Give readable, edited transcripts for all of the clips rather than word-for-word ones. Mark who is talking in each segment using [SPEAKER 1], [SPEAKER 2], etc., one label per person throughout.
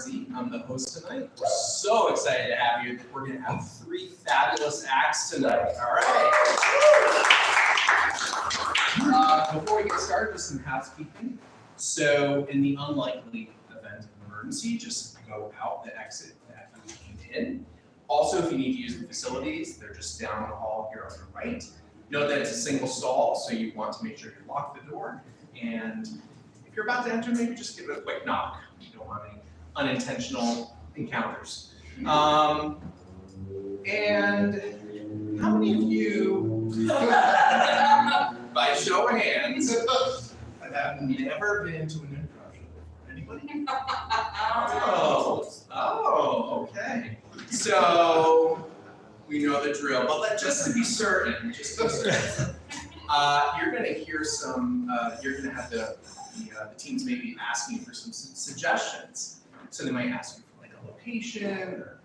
[SPEAKER 1] RZ. I'm the host tonight. We're so excited to have you. We're going to have 3 fabulous acts tonight. All right. Before we get started, just some housekeeping. So, in the unlikely event of an emergency, just go out the exit that you came in. Also, if you need to use the facilities, they're just down the hall here on the right. Note that it's a single stall, so you want to make sure you lock the door. And if you're about to enter, maybe just give it a quick knock. You don't want any unintentional encounters. And how many of you, by show of hands, have never been to an improv show? Anybody? Oh, okay. So we know the drill, but just to be certain, you're going to hear some. You're going to have the teams maybe asking for some suggestions. So they might ask you for like a location or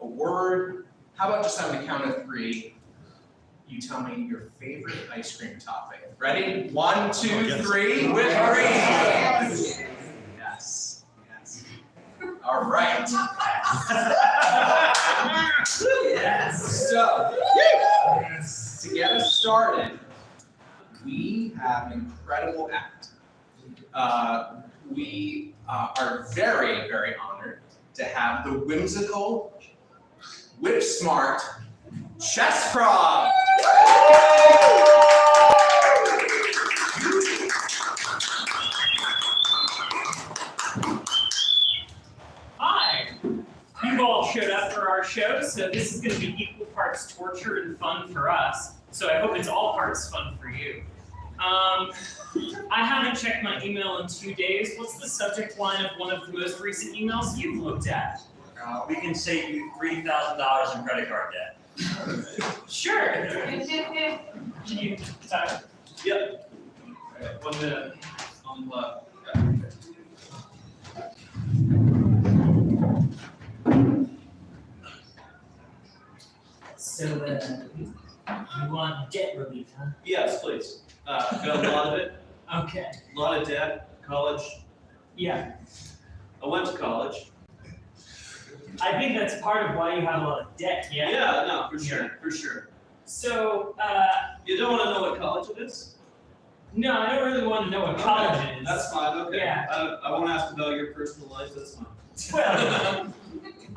[SPEAKER 1] a word. How about just on the count of 3, you tell me your favorite ice cream topping. Ready? 1, 2, 3. With cream. Yes. All right. Yes. So, to get us started, we have an incredible act. We are very, very honored to have the whimsical, whip-smart Chessprov.
[SPEAKER 2] Hi. You've all showed up for our show, so this is going to be equal parts torture and fun for us. So I hope it's all parts fun for you. I haven't checked my email in 2 days. What's the subject line of one of the most recent emails you've looked at?
[SPEAKER 3] We can save you $3,000 in credit card debt.
[SPEAKER 2] Sure. Can you type?
[SPEAKER 1] Yep. All right, 1 minute on the left.
[SPEAKER 2] So, you want debt relief, huh?
[SPEAKER 4] Yes, please. Got a lot of it.
[SPEAKER 2] Okay.
[SPEAKER 4] A lot of debt. College.
[SPEAKER 2] Yeah.
[SPEAKER 4] I went to college.
[SPEAKER 2] I think that's part of why you have a lot of debt, yeah?
[SPEAKER 4] Yeah, no, for sure.
[SPEAKER 2] So,
[SPEAKER 4] You don't want to know what college it is?
[SPEAKER 2] no, I don't really want to know what college is.
[SPEAKER 4] That's fine, okay.
[SPEAKER 2] Yeah.
[SPEAKER 4] I won't ask about your personal life, that's fine.
[SPEAKER 2] Well,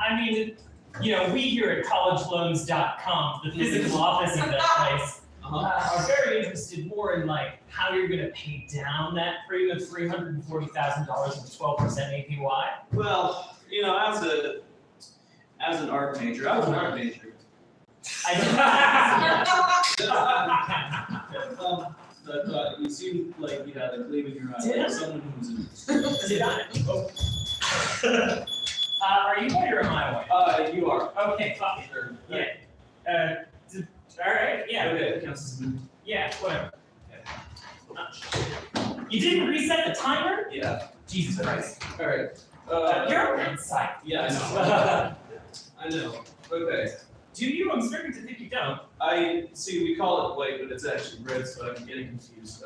[SPEAKER 2] I mean, we here at collegeloans.com, the physical office of that place, are very interested more in how you're going to pay down that frame of $340,000 with 12% APY.
[SPEAKER 4] Well, as an art major, I was an art major. But you seemed like you had a gleam in your eye,
[SPEAKER 2] Did I?
[SPEAKER 4] like someone who was interested.
[SPEAKER 2] Did I? Are you white or am I white?
[SPEAKER 4] You are.
[SPEAKER 2] Okay, fine.
[SPEAKER 4] Sure.
[SPEAKER 2] Yeah. All right. Yeah.
[SPEAKER 4] Okay, counts as a move.
[SPEAKER 2] Yeah. Whatever. You didn't reset the timer?
[SPEAKER 4] Yeah.
[SPEAKER 2] Jesus Christ.
[SPEAKER 4] All right.
[SPEAKER 2] You're inside.
[SPEAKER 4] Yeah, I know. I know. Okay.
[SPEAKER 2] Do you? I'm starting to think you don't.
[SPEAKER 4] I see. We call it white, but it's actually red, so I'm getting confused.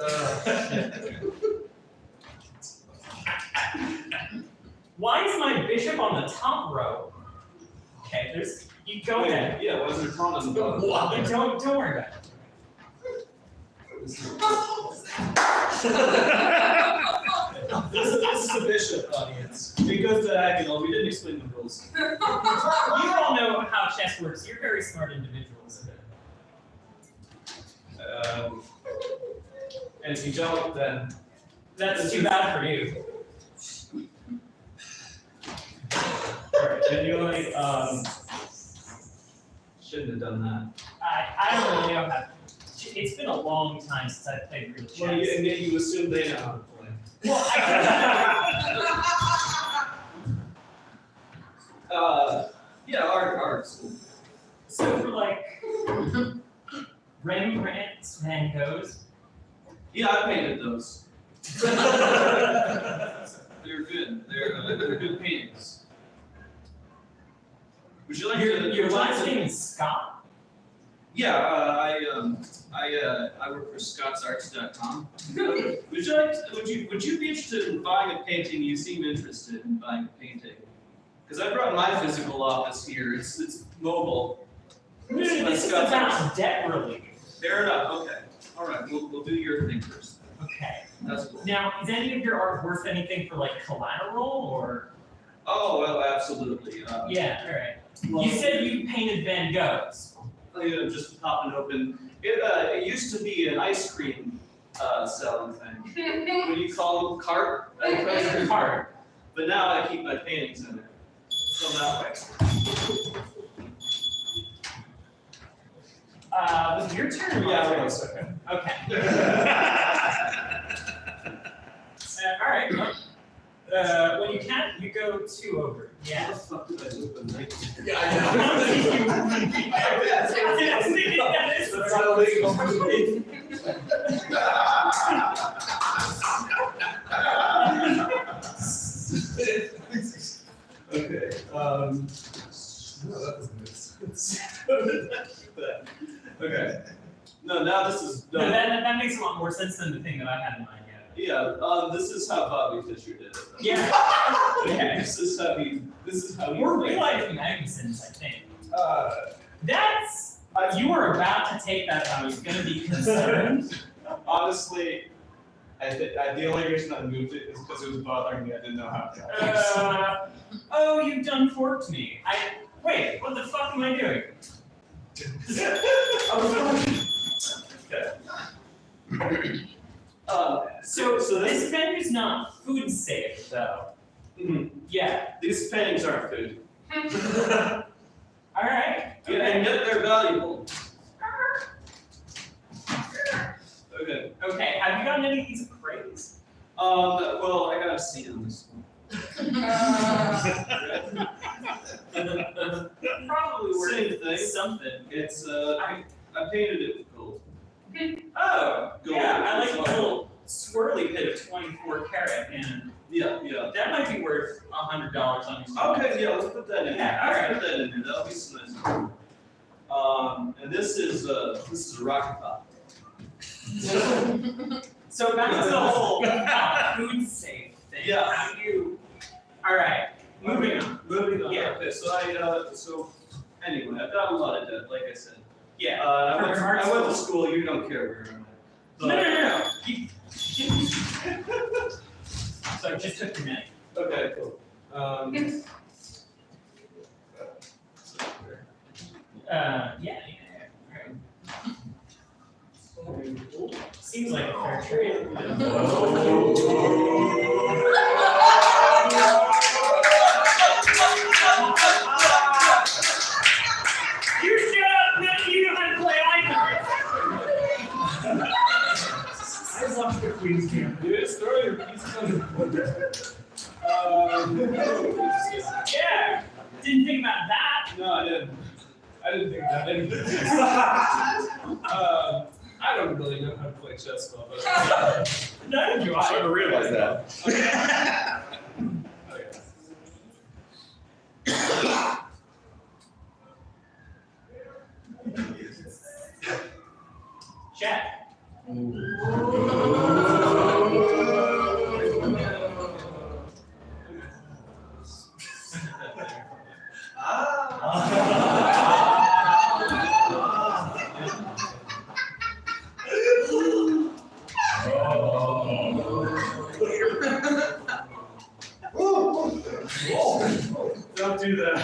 [SPEAKER 2] Why is my bishop on the top row? Okay, you go ahead.
[SPEAKER 4] Yeah, why is there a pawn on the bottom?
[SPEAKER 2] Don't worry about it.
[SPEAKER 4] This is a bishop audience. It goes to Agonal. We didn't explain the rules.
[SPEAKER 2] You all know how chess works. You're very smart individuals.
[SPEAKER 4] And if you don't, then
[SPEAKER 2] That's too bad for you.
[SPEAKER 4] alright. And you shouldn't have done that.
[SPEAKER 2] I don't really know how. It's been a long time since I've played real chess.
[SPEAKER 4] Well, and yet you assume they know how to play.
[SPEAKER 2] Well,
[SPEAKER 4] Yeah, art's cool.
[SPEAKER 2] so for Rembrandt's Van Goghs.
[SPEAKER 4] Yeah, I painted those. They're good. They're good paintings. Would you like
[SPEAKER 2] Your last name is Scott?
[SPEAKER 4] Yeah, I work for scottsarts.com. Would you be interested in buying a painting? You seem interested in buying a painting. Because I brought my physical office here. It's mobile.
[SPEAKER 2] This is about debt relief.
[SPEAKER 4] Fair enough. Okay. All right. We'll do your thing first.
[SPEAKER 2] Okay.
[SPEAKER 4] That's cool.
[SPEAKER 2] Now, is any of your art worth anything for like collateral or?
[SPEAKER 4] Oh well, absolutely.
[SPEAKER 2] Yeah. All right.
[SPEAKER 4] Well,
[SPEAKER 2] You said you painted Van Goghs.
[SPEAKER 4] Just popping open. It used to be an ice cream selling thing. What do you call them? Cart?
[SPEAKER 2] Cart.
[SPEAKER 4] But now I keep my paintings in there. So that way.
[SPEAKER 2] Was it your turn? Or
[SPEAKER 4] Yeah,
[SPEAKER 2] my
[SPEAKER 4] it
[SPEAKER 2] turn?
[SPEAKER 4] was, okay.
[SPEAKER 2] Okay. All right. Well, when you can't, you go 2 over. Yeah.
[SPEAKER 4] How the fuck did I open right?
[SPEAKER 1] Yeah, I
[SPEAKER 4] That's illegal. Okay. Okay. No, now this is
[SPEAKER 2] No,
[SPEAKER 4] done.
[SPEAKER 2] that makes a lot more sense than the thing that I had in mind.
[SPEAKER 4] Yeah. This is how Bobby Fischer did it.
[SPEAKER 2] Yeah. Okay.
[SPEAKER 4] This is how he.
[SPEAKER 2] We're real life Magnussons, I think. That's. You were about to take that. I was gonna be concerned.
[SPEAKER 4] Honestly, the only reason I moved it is because it was bothering me. I didn't know how to.
[SPEAKER 2] Oh, you've done forked me. Wait. What the fuck am I doing? So this venue's not food safe though. Yeah.
[SPEAKER 4] These paintings aren't food.
[SPEAKER 2] All right.
[SPEAKER 4] Yeah, and yet they're valuable. Okay.
[SPEAKER 2] Okay. Have you gotten any of these praise?
[SPEAKER 4] Well, I got a C on this one.
[SPEAKER 2] Probably worth
[SPEAKER 4] Same thing.
[SPEAKER 2] something.
[SPEAKER 4] It's I painted it with gold.
[SPEAKER 2] Oh,
[SPEAKER 4] Gold.
[SPEAKER 2] yeah. I like the little swirly bit of 24 karat, and
[SPEAKER 4] Yeah.
[SPEAKER 2] that might be worth $100 on your.
[SPEAKER 4] Okay, yeah, let's put that in.
[SPEAKER 2] Yeah, all right.
[SPEAKER 4] Let's put that in here. That'll be some nice. And this is a rocket pop.
[SPEAKER 2] So back to the whole food safe thing.
[SPEAKER 4] Yeah.
[SPEAKER 2] How do you? All right. Moving on.
[SPEAKER 4] Moving on.
[SPEAKER 2] Yeah.
[SPEAKER 4] Okay, so anyway, I've got a lot of debt, like I said.
[SPEAKER 2] Yeah.
[SPEAKER 4] I went to school. You don't care where I'm at.
[SPEAKER 2] No. So I just took your money.
[SPEAKER 4] Okay, cool.
[SPEAKER 2] Yeah. Seems like a fair trade. You shut up, man! You know how to play
[SPEAKER 1] I watched the Queen's Camp.
[SPEAKER 4] You just throw your pieces on the board.
[SPEAKER 2] Yeah. Didn't think about that.
[SPEAKER 4] No, I didn't. I didn't think that anything. I don't really know how to play chess well, but
[SPEAKER 2] Neither do
[SPEAKER 1] I
[SPEAKER 2] I.
[SPEAKER 1] to realize that.
[SPEAKER 2] Check.
[SPEAKER 4] don't do that.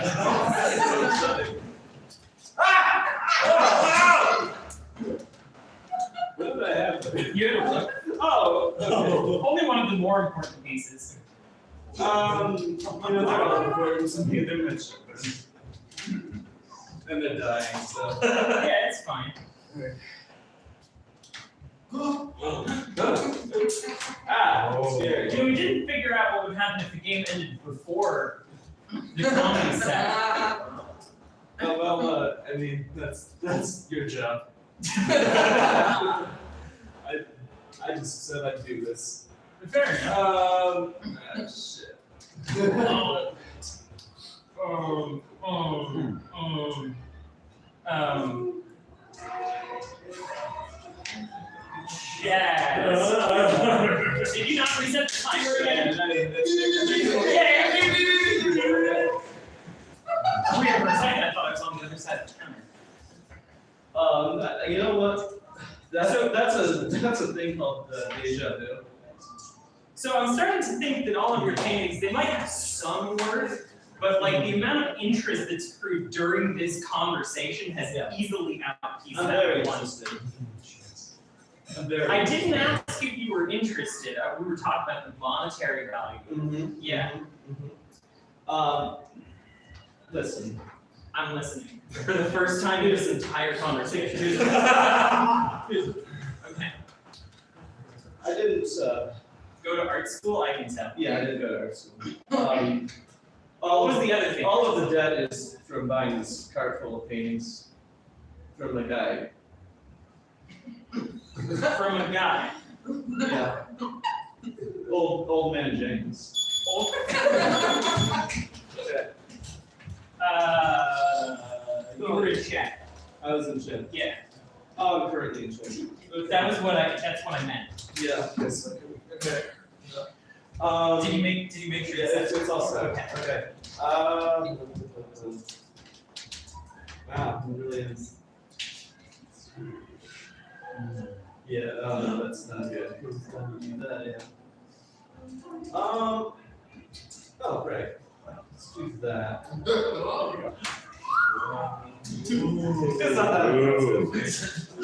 [SPEAKER 4] What did I have?
[SPEAKER 2] You had a look.
[SPEAKER 4] Oh, okay.
[SPEAKER 2] Only one of the more important pieces.
[SPEAKER 4] They're all important to me. They're mentioned. And they're dying, so.
[SPEAKER 2] Yeah, it's fine.
[SPEAKER 4] Scary.
[SPEAKER 2] You know, we didn't figure out what would happen if the game ended before the comedy set.
[SPEAKER 4] Oh, well, I mean, that's your job. I just said I'd do this.
[SPEAKER 2] Fair enough.
[SPEAKER 4] Shit.
[SPEAKER 2] Yeah. Did you not reset the timer again? Yeah. have a counter.
[SPEAKER 4] You know what? That's a thing called deja vu.
[SPEAKER 2] So I'm starting to think that all of your paintings, they might have some worth, but like the amount of interest that's accrued during this conversation has easily outpaced
[SPEAKER 4] I'm
[SPEAKER 2] that
[SPEAKER 4] very
[SPEAKER 2] one.
[SPEAKER 4] interested. I'm very.
[SPEAKER 2] I didn't ask if you were interested. We were talking about the monetary value.
[SPEAKER 4] Mm-hmm.
[SPEAKER 2] Yeah,
[SPEAKER 4] Listen.
[SPEAKER 2] I'm listening for the first time in this entire conversation. Okay.
[SPEAKER 4] I didn't.
[SPEAKER 2] Go to art school, I can tell.
[SPEAKER 4] Yeah, I didn't go to art school.
[SPEAKER 2] What was the other thing?
[SPEAKER 4] All of the debt is from buying this cart full of paintings from the guy.
[SPEAKER 2] From a guy.
[SPEAKER 4] Yeah. Old man Jenkins.
[SPEAKER 2] Old.
[SPEAKER 4] Okay.
[SPEAKER 2] You were in Czech.
[SPEAKER 4] I was in Czech.
[SPEAKER 2] Yeah,
[SPEAKER 4] Oh, I'm currently in Czech. Okay.
[SPEAKER 2] that's what I meant.
[SPEAKER 4] Yeah. Yes. Okay.
[SPEAKER 2] Did you make sure
[SPEAKER 4] Yeah, it's all set.
[SPEAKER 2] Okay.
[SPEAKER 4] Okay. Wow, it really is. Yeah, oh no, that's not good. That, yeah. Oh, great. Let's do that. It's not that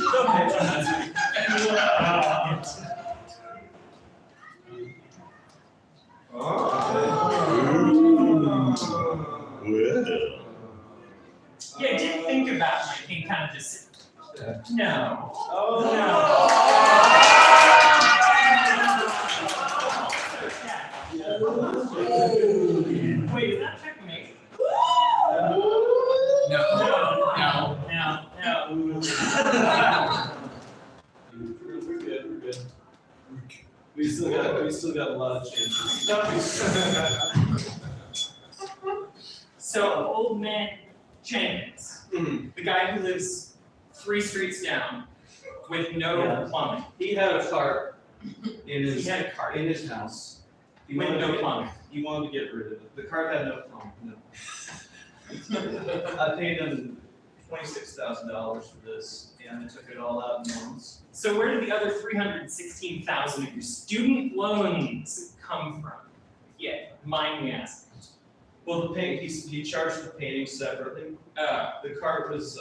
[SPEAKER 2] Yeah, I did think about my king kind of just. No.
[SPEAKER 4] Oh,
[SPEAKER 2] Wait, is that checkmate?
[SPEAKER 1] No.
[SPEAKER 4] We're good. We still got a lot of chances.
[SPEAKER 2] So, old man Jenkins, the guy who lives 3 streets down with no plumbing.
[SPEAKER 4] He had a cart in
[SPEAKER 2] He
[SPEAKER 4] his
[SPEAKER 2] had a cart
[SPEAKER 4] in his house. He
[SPEAKER 2] with
[SPEAKER 4] wanted to
[SPEAKER 2] no
[SPEAKER 4] get-
[SPEAKER 2] plumbing.
[SPEAKER 4] He wanted to get rid of it. The cart had no plumbing. No. I paid him $26,000 for this, and I took it all out in loans.
[SPEAKER 2] So where did the other 316,000 of your student loans come from? Yeah, mind me asking.
[SPEAKER 4] Well, the paint he charged the painting separately. The cart was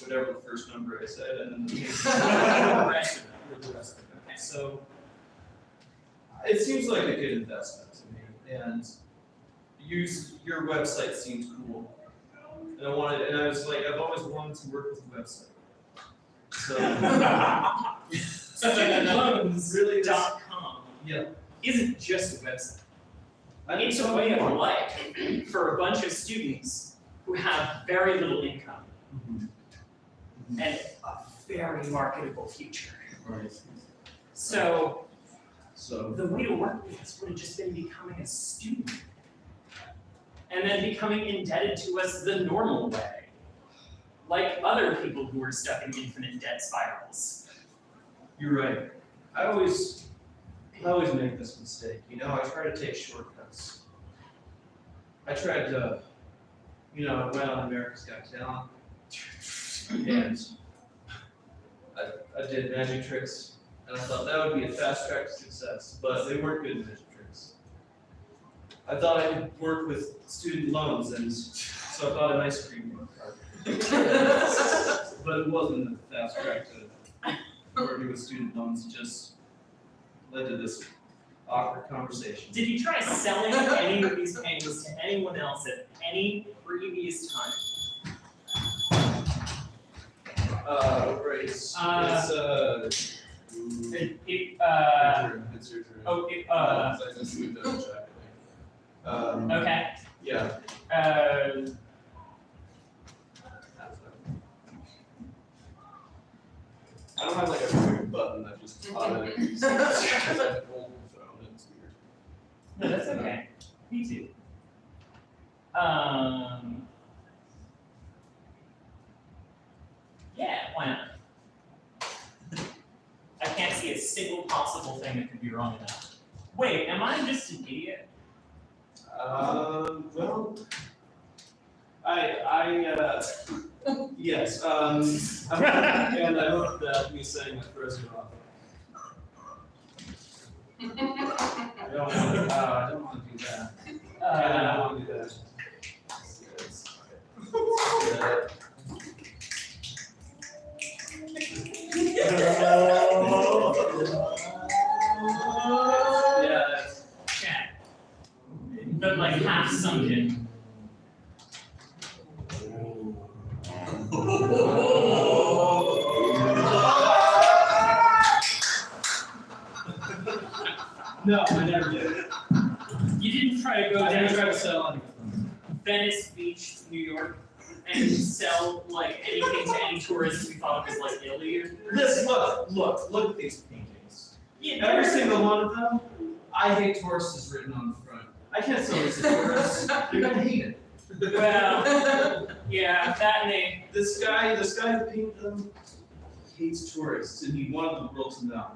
[SPEAKER 4] whatever the first number I said, and then the painting
[SPEAKER 2] The rest of it.
[SPEAKER 4] the rest of it. So it seems like a good investment to me, and your website seemed cool. And I was like, I've always wanted to work with a website. So
[SPEAKER 2] Studentloans.com
[SPEAKER 4] yeah,
[SPEAKER 2] isn't just a website. It's a
[SPEAKER 4] saw
[SPEAKER 2] way of
[SPEAKER 4] more.
[SPEAKER 2] life for a bunch of students who have very little income and a very marketable future.
[SPEAKER 4] Right.
[SPEAKER 2] So
[SPEAKER 4] So
[SPEAKER 2] the way to work with us would have just been becoming a student. And then becoming indebted to us the normal way. Like other people who are stuck in infinite debt spirals.
[SPEAKER 4] you're right. I always make this mistake. You know, I try to take shortcuts. I tried to, I went on America's Got Talent, and I did magic tricks, and I thought that would be a fast track to success, but they weren't good magic tricks. I thought I could work with student loans, and so I bought an ice cream cart. But it wasn't a fast track to working with student loans, it just led to this awkward conversation.
[SPEAKER 2] Did you try selling any of these paintings to anyone else at any previous time?
[SPEAKER 4] Right. It's
[SPEAKER 2] It's
[SPEAKER 4] your turn.
[SPEAKER 2] oh,
[SPEAKER 4] I just moved double check, I think.
[SPEAKER 2] okay.
[SPEAKER 4] Yeah. I don't have like a quick button that just automatically says because I hold the phone, it's weird.
[SPEAKER 2] No, that's okay. Me too. Yeah, why not? I can't see a single possible thing that could be wrong with that. Wait, am I just an idiot?
[SPEAKER 4] Well, Yes, and I hope that me saying that throws you off. I don't want to do that. I don't want to do that. Yeah, that's.
[SPEAKER 2] Chat. But like half sunken.
[SPEAKER 4] No, I never did.
[SPEAKER 2] You didn't try to go
[SPEAKER 4] I never
[SPEAKER 2] down
[SPEAKER 4] tried to
[SPEAKER 2] to
[SPEAKER 4] sell anything.
[SPEAKER 2] Venice Beach, New York, and sell like anything to any tourists we thought was like illegal.
[SPEAKER 4] This, look at these paintings.
[SPEAKER 2] Yeah,
[SPEAKER 4] Every single one of them, I hate tourists is written on the front. I can't sell these to tourists. They're gonna hate it.
[SPEAKER 2] Well, yeah, that and they.
[SPEAKER 4] This guy who painted them hates tourists, and he wanted the world to know.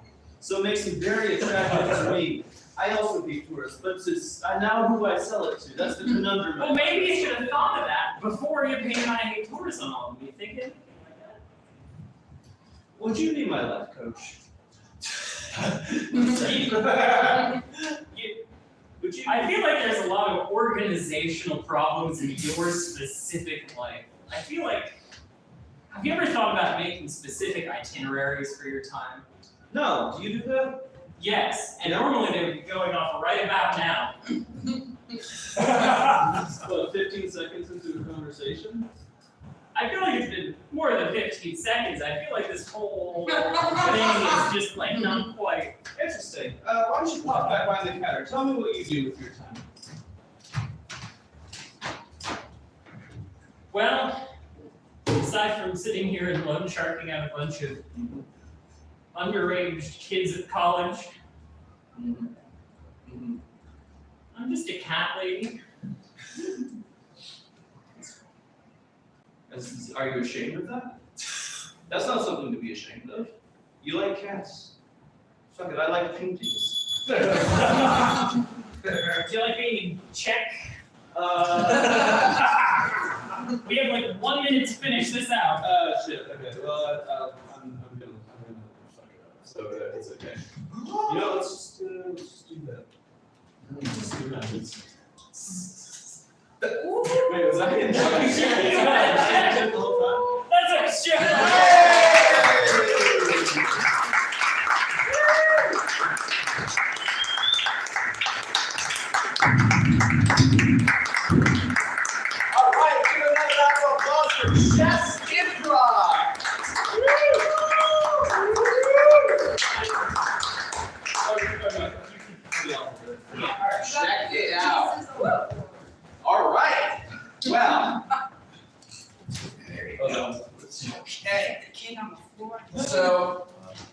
[SPEAKER 4] So it makes him very attractive to me. I also hate tourists, but it's now who I sell it to. That's the conundrum.
[SPEAKER 2] Well, maybe you should have thought of that before you painted I hate tourists on all of them. You think anything like that?
[SPEAKER 4] Would you be my life coach? Would you?
[SPEAKER 2] I feel like there's a lot of organizational problems in your specific life. I feel like, have you ever thought about making specific itineraries for your time?
[SPEAKER 4] No, do you do that?
[SPEAKER 2] Yes, and normally they would be going off right about now.
[SPEAKER 4] What, 15 seconds into a conversation?
[SPEAKER 2] I feel like it's been more than 15 seconds. I feel like this whole thing is just like not quite.
[SPEAKER 4] Interesting. Why don't you pop back behind the counter? Tell me what you do with your time.
[SPEAKER 2] Well, aside from sitting here and loan sharking out a bunch of underage kids at college, I'm just a cat lady.
[SPEAKER 4] Are you ashamed of that? That's not something to be ashamed of. You like cats. Fuck it, I like paintings.
[SPEAKER 2] Do you like being in check? We have like 1 minute to finish this out.
[SPEAKER 4] Shit. Okay. Well, I'm gonna fuck it up. So it's okay. You know, let's just do that. Let's see what happens. Wait, was I in the whole time?
[SPEAKER 2] That's our show.
[SPEAKER 1] All right, give another round of applause for Chess Improv. Check it out. All right. Well. Okay. So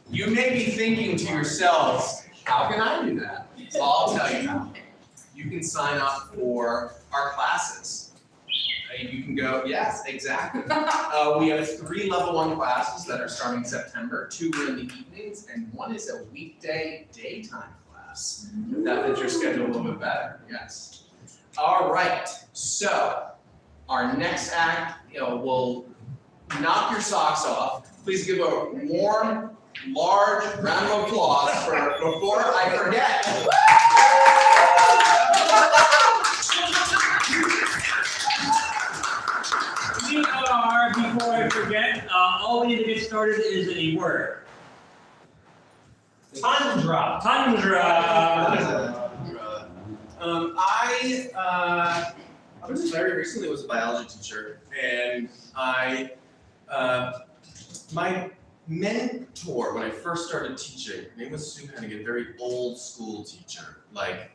[SPEAKER 1] you may be thinking to yourselves, how can I do that? So I'll tell you how. You can sign up for our classes. You can go, yes, exactly. We have 3 level 1 classes that are starting September. 2 are in the evenings, and 1 is a weekday daytime class. If that fits your schedule a little bit better, yes. All right, so our next act, will knock your socks off. Please give a warm, large round of applause for Before I Forget.
[SPEAKER 3] We are, before I forget, all we need to get started is a word. Tundra. Tundra.
[SPEAKER 1] I was very recently was a biology teacher, and my mentor when I first started teaching, her name was Sue Hennigan, a very old school teacher. Like,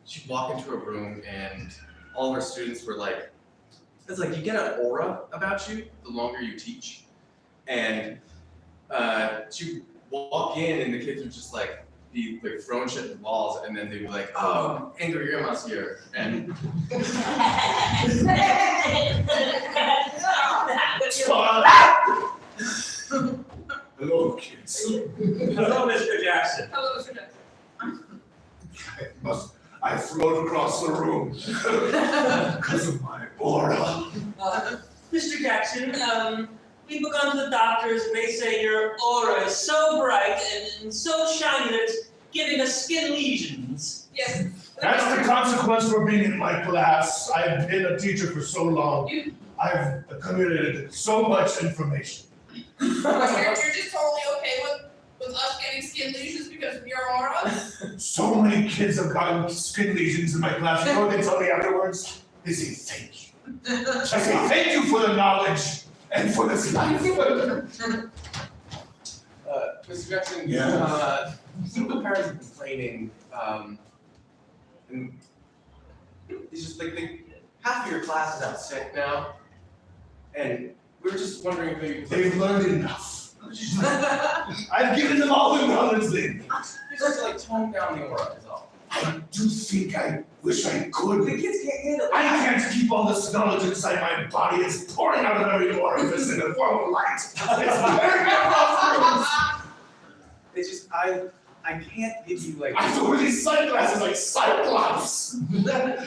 [SPEAKER 1] she'd walk into a room and all of our students were like, it's like you get an aura about you the longer you teach. And she'd walk in and the kids would just be throwing shit at the walls, and then they'd be like, oh, angry grandma's here. And
[SPEAKER 5] Hello, kids.
[SPEAKER 3] Hello, Mr. Jackson.
[SPEAKER 6] Hello, Mr. Jackson.
[SPEAKER 5] I float across the room because of my aura.
[SPEAKER 3] Mr. Jackson, People go to the doctors and they say your aura is so bright and so shiny that it's giving us skin lesions.
[SPEAKER 6] Yes.
[SPEAKER 5] That's the consequence for being in my class. I've been a teacher for so long. I've accumulated so much information.
[SPEAKER 6] You're just totally okay with us getting skin lesions because of your aura?
[SPEAKER 5] So many kids have gotten skin lesions in my class. You know what they tell me afterwards? They say thank you. I say thank you for the knowledge and for this life.
[SPEAKER 7] Mr. Jackson,
[SPEAKER 5] Yeah.
[SPEAKER 7] some of the parents are complaining, and it's just like half of your class is out sick now, and we were just wondering if maybe.
[SPEAKER 5] They've learned enough. I've given them all the knowledge they need.
[SPEAKER 7] Just like tone down the aura is all.
[SPEAKER 5] I do think I wish I could.
[SPEAKER 7] The kids can't handle it.
[SPEAKER 5] I can't keep all this knowledge inside my body. It's pouring out of every orifice in the form of light. It's very difficult.
[SPEAKER 7] It's just I can't give you like.
[SPEAKER 5] I have to wear these sunglasses like Cyclops.
[SPEAKER 7] I'm gonna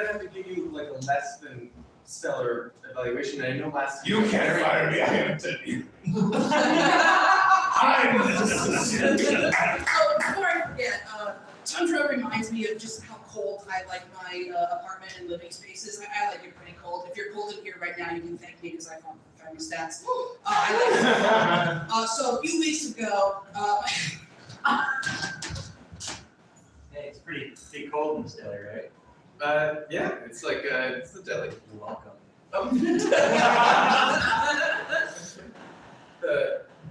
[SPEAKER 7] have to give you like a less than stellar evaluation. And I know last.
[SPEAKER 5] You can't fire me. I am telling you. I'm
[SPEAKER 6] So before I forget, Tundra reminds me of just how cold I like my apartment and living spaces. I like it pretty cold. If you're cold in here right now, you can thank me because I found my stats. I like it. So a few weeks ago,
[SPEAKER 3] Hey, it's pretty cold in this deli, right?
[SPEAKER 7] Yeah, it's like it's the deli.
[SPEAKER 3] You're welcome.
[SPEAKER 7] I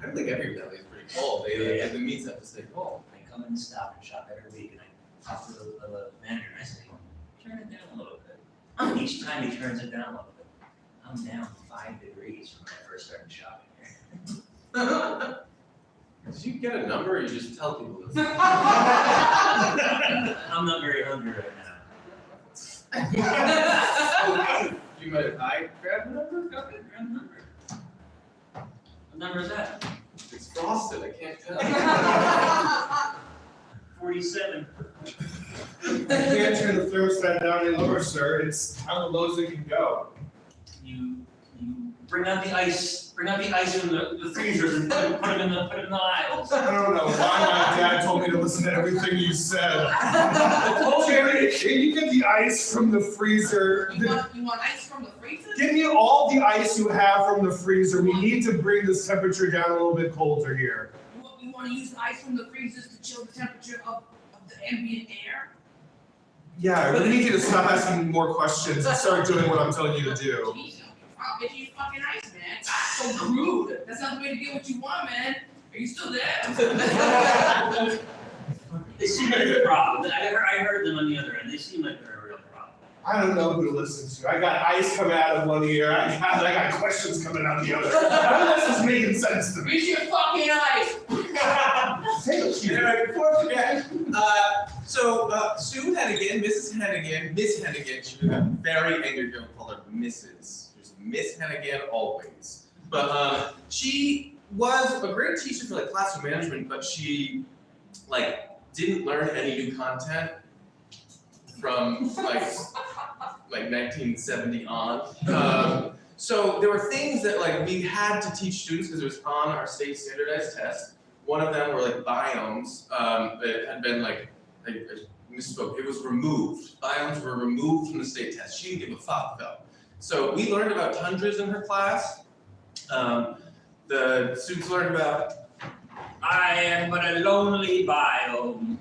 [SPEAKER 7] don't think every deli is pretty cold.
[SPEAKER 3] Yeah.
[SPEAKER 7] The meats have to stay cold.
[SPEAKER 3] I come in and Stop and Shop every week, and I talk to the manager, and I say, turn it down a little bit. Each time he turns it down a little bit. I'm down 5 degrees from when I first started shopping here.
[SPEAKER 7] Did you get a number or you just tell people this?
[SPEAKER 3] I'm not very hungry right now.
[SPEAKER 7] You might I grab the number?
[SPEAKER 3] Okay, grab the number. What number is that?
[SPEAKER 7] It's frosted, I can't tell.
[SPEAKER 3] 47.
[SPEAKER 5] I can't turn the thermostat down any lower, sir. It's how low as it can go.
[SPEAKER 3] You bring out the ice. Bring out the ice from the freezers and put them in the aisles.
[SPEAKER 5] I don't know why my dad told me to listen to everything you said. Jerry, can you get the ice from the freezer?
[SPEAKER 6] you want ice from the freezer?
[SPEAKER 5] Give me all the ice you have from the freezer. We need to bring this temperature down a little bit colder here.
[SPEAKER 6] You want to use the ice from the freezers to chill the temperature of the ambient air?
[SPEAKER 5] Yeah, I really need you to stop asking more questions and start doing what I'm telling you to do.
[SPEAKER 6] Jeez, I'll get you fucking ice, man. So rude. That's not the way to get what you want, man. Are you still there?
[SPEAKER 3] They seem like a problem. I heard them on the other end. They seem like they're a real problem.
[SPEAKER 5] I don't know who to listen to. I got ice coming out of one ear. I got questions coming out the other. None of this is making sense to me.
[SPEAKER 6] Use your fucking ice.
[SPEAKER 5] Thank you.
[SPEAKER 7] Anyway, before I forget, Sue Hennigan, Mrs. Hennigan, Miss Hennigan, she was very angry if you don't call her Mrs. There's Miss Hennigan always. But she was a great teacher for like classroom management, but she like didn't learn any new content from like 1970 on. So there were things that like we had to teach students because it was on our state standardized test. One of them were like biomes. It had been like, I misspoke, it was removed. Biomes were removed from the state test. She didn't give a fuck though. So we learned about tundras in her class. The students learned about,
[SPEAKER 3] I am but a lonely biome.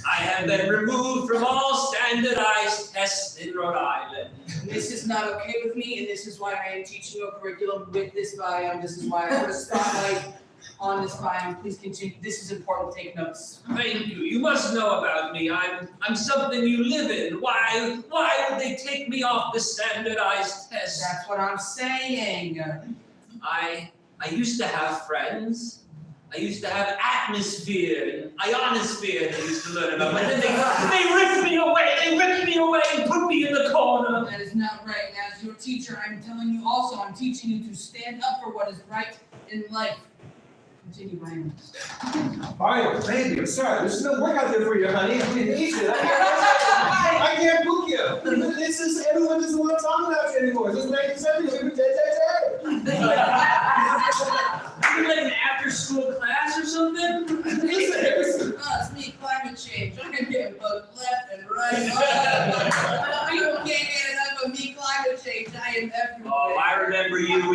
[SPEAKER 3] I have been removed from all standardized tests in Rhode Island.
[SPEAKER 6] This is not okay with me, and this is why I am teaching your curriculum with this biome. This is why I put a spotlight on this biome. Please continue. This is important. Take notes.
[SPEAKER 3] Thank you. You must know about me. I'm something you live in. Why would they take me off the standardized test?
[SPEAKER 6] That's what I'm saying.
[SPEAKER 3] I used to have friends. I used to have atmosphere and ionosphere they used to learn about. But then they ripped me away. They ripped me away and put me in the corner.
[SPEAKER 6] That is not right. And as your teacher, I'm telling you also, I'm teaching you to stand up for what is right in life. Continue, Brian.
[SPEAKER 5] Bio, baby, I'm sorry. There's no work out there for you, honey. I didn't need you. I can't book you. This is, everyone doesn't want to talk about you anymore. This is 1970.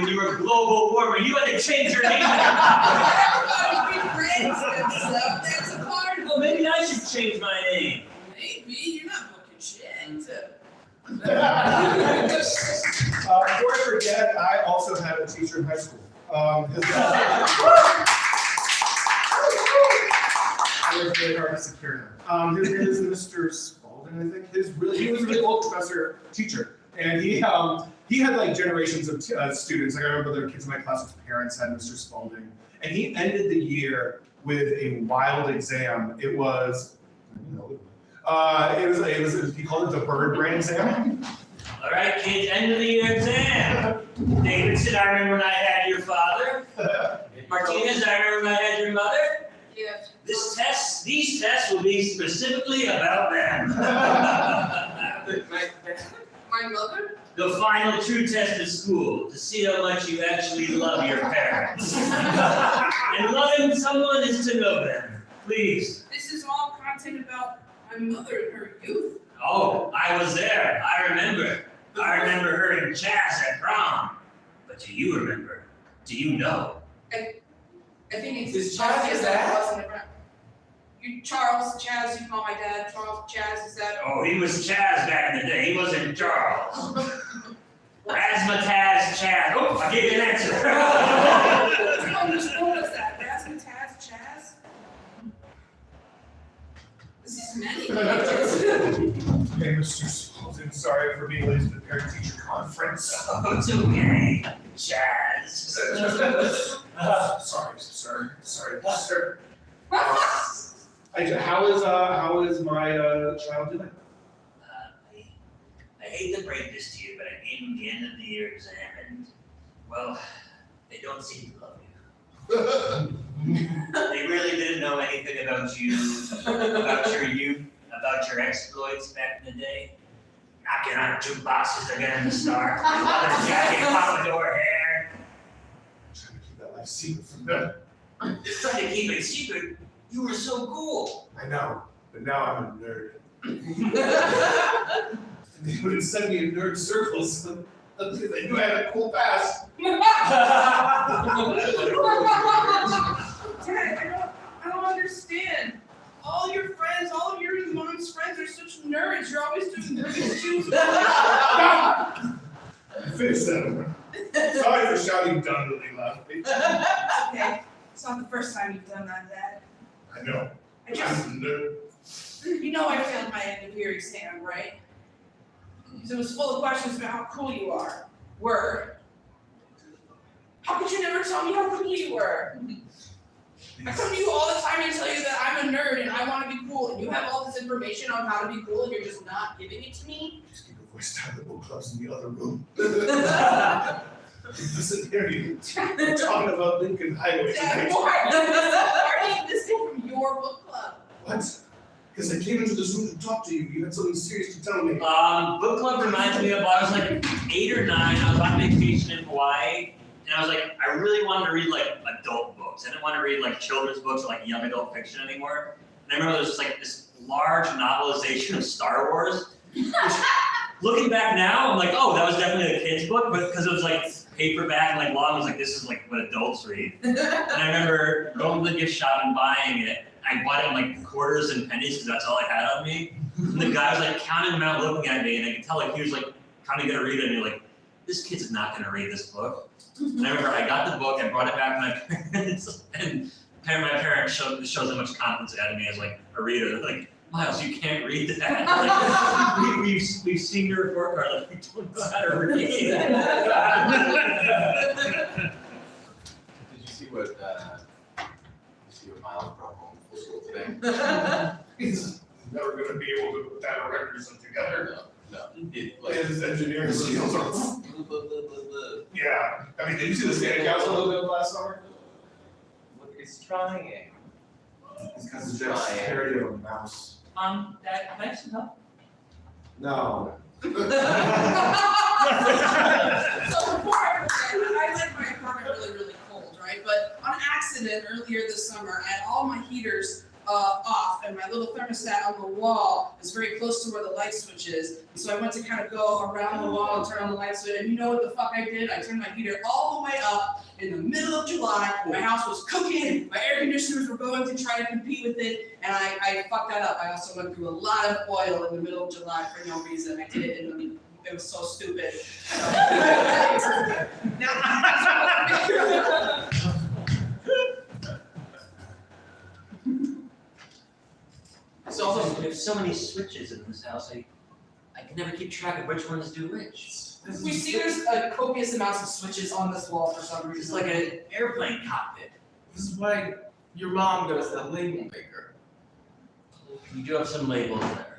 [SPEAKER 3] when you were global warmer. You had to change your name.
[SPEAKER 6] Everybody rebranding themselves. That's a part of
[SPEAKER 3] Well, maybe I should change my name.
[SPEAKER 6] Maybe you're not booking shit.
[SPEAKER 5] Before I forget, I also had a teacher in high school. His it was really hard to secure him. His name is Mr. Spalding, I think. He was a really old professor, teacher, and he had like generations of students. Like I remember the kids in my class with parents had Mr. Spalding, and he ended the year with a wild exam. He called it the bird brain exam.
[SPEAKER 3] All right, kids, end of the year exam. Davidson, I remember when I had your father. Martinez, I remember when I had your mother.
[SPEAKER 6] Yes.
[SPEAKER 3] These tests will be specifically about them.
[SPEAKER 6] My mother?
[SPEAKER 3] The final true test of school, to see how much you actually love your parents. And loving someone is to know them. Please.
[SPEAKER 6] This is all content about my mother and her youth.
[SPEAKER 3] Oh, I was there. I remember. I remember her in Chaz at prom. But do you remember? Do you know?
[SPEAKER 6] I think it's
[SPEAKER 7] Is Chaz his
[SPEAKER 6] that
[SPEAKER 7] dad?
[SPEAKER 6] wasn't around. You Charles, Chaz, you call my dad Charles, Chaz, is that?
[SPEAKER 3] Oh, he was Chaz back in the day. He wasn't Charles. Razzmatazz Chaz. Oh, I gave you an answer.
[SPEAKER 6] What was that? Razzmatazz, Chaz? This is many pages.
[SPEAKER 5] Hey, Mr. Spalding, sorry for being late to the parent-teacher conference.
[SPEAKER 3] Oh, it's okay. Chaz.
[SPEAKER 5] Sorry, sir. How is my child doing?
[SPEAKER 3] I hate to break this to you, but I gave him the end of the year exam, and well, they don't seem to love you. They really didn't know anything about you, about your youth, about your exploits back in the day. Knocking on 2 boxes to get him to start. Leather jacket, pompadour hair.
[SPEAKER 5] I'm trying to keep that life secret from them.
[SPEAKER 3] Just trying to keep it secret. You were so cool.
[SPEAKER 5] I know, but now I'm a nerd. They would send me in nerd circles because they knew I had a cool past.
[SPEAKER 6] Dad, I don't understand. All your friends, all of your mom's friends are such nerds. You're always doing nerdy shoes.
[SPEAKER 5] Finish that one. Sorry for shouting done really loudly.
[SPEAKER 6] Okay, it's not the first time you've done that, Dad.
[SPEAKER 5] I know.
[SPEAKER 6] I just,
[SPEAKER 5] I'm a nerd.
[SPEAKER 6] you know I failed my end of year exam, right? Because it was full of questions about how cool you were. How could you never tell me how cool you were? I come to you all the time and tell you that I'm a nerd and I want to be cool, and you have all this information on how to be cool and you're just not giving it to me?
[SPEAKER 5] Just keep your voice down. The book club's in the other room. Listen here, you talking about Lincoln Highway
[SPEAKER 6] Dad,
[SPEAKER 5] tonight.
[SPEAKER 6] why are you listening from your book club?
[SPEAKER 5] What? Because I came into this room to talk to you. You had something serious to tell me.
[SPEAKER 3] Book club reminds me of I was like 8 or 9. I was on vacation in Hawaii, and I was like, I really wanted to read like adult books. I didn't want to read like children's books or like young adult fiction anymore. And I remember there was just like this large novelization of Star Wars. Which, looking back now, I'm like, oh, that was definitely a kid's book, but because it was like paperback and like long, I was like, this is like what adults read. And I remember going to the gift shop and buying it. I bought it in like quarters and pennies because that's all I had on me. And the guy was like counting them out, looking at me, and I could tell like he was like kind of gonna read it. And you're like, this kid's not gonna read this book. And I remember I got the book and brought it back to my parents, and my parents shows how much confidence they had in me as like a reader. They're like, Miles, you can't read that. Like, we've seen your report card. Like, we don't know how to read.
[SPEAKER 7] Did you see what Miles brought home from school today?
[SPEAKER 5] He's never going to be able to put that records together.
[SPEAKER 7] No. It, like,
[SPEAKER 5] His engineering skills are. Yeah. I mean, did you see the state council a little bit last summer?
[SPEAKER 7] Look, it's trying.
[SPEAKER 5] It's because it's just parody of a mouse.
[SPEAKER 3] Dad, can I have some help?
[SPEAKER 5] No.
[SPEAKER 6] So before I like my apartment really, really cold, right? But on accident earlier this summer, I had all my heaters off, and my little thermostat on the wall is very close to where the light switch is. And so I went to kind of go around the wall and turn on the light switch, and you know what the fuck I did? I turned my heater all the way up in the middle of July. My house was cooking, my air conditioners were going to try to compete with it, and I fucked that up. I also went through a lot of oil in the middle of July for no reason. I did it it was so stupid.
[SPEAKER 3] It's also, there's so many switches in this house, I can never keep track of which ones do which.
[SPEAKER 6] We see there's copious amounts of switches on this wall for some reason.
[SPEAKER 3] It's like an airplane cockpit.
[SPEAKER 7] This is why your mom got us that label maker.
[SPEAKER 3] You do have some labels there.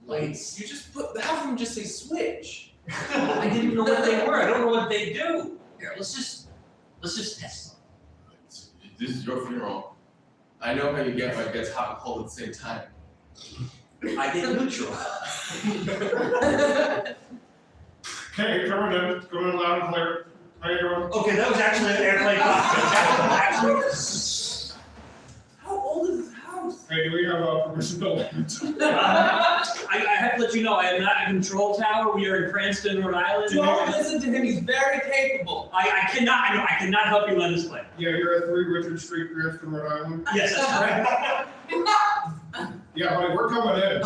[SPEAKER 3] Lights.
[SPEAKER 7] You just put, half of them just say switch.
[SPEAKER 3] I didn't even know what they were. I don't know what they do. Here, let's just test them.
[SPEAKER 7] This is your funeral. I know how you get when it gets hot and cold at the same time.
[SPEAKER 3] I did neutral.
[SPEAKER 5] Okay, coming in loud and clear. How you doing?
[SPEAKER 3] Okay, that was actually an airplane cockpit.
[SPEAKER 7] How old is this house?
[SPEAKER 5] Hey, do we have permission to land?
[SPEAKER 3] I have to let you know, I am not a control tower. We are in Cranston, Rhode Island.
[SPEAKER 7] Don't listen to him, he's very capable.
[SPEAKER 3] I cannot help you land this plane.
[SPEAKER 5] Yeah, you're at 3 Richard Street, Cranston, Rhode Island.
[SPEAKER 3] Yes, that's correct.
[SPEAKER 5] Yeah, buddy, we're coming in.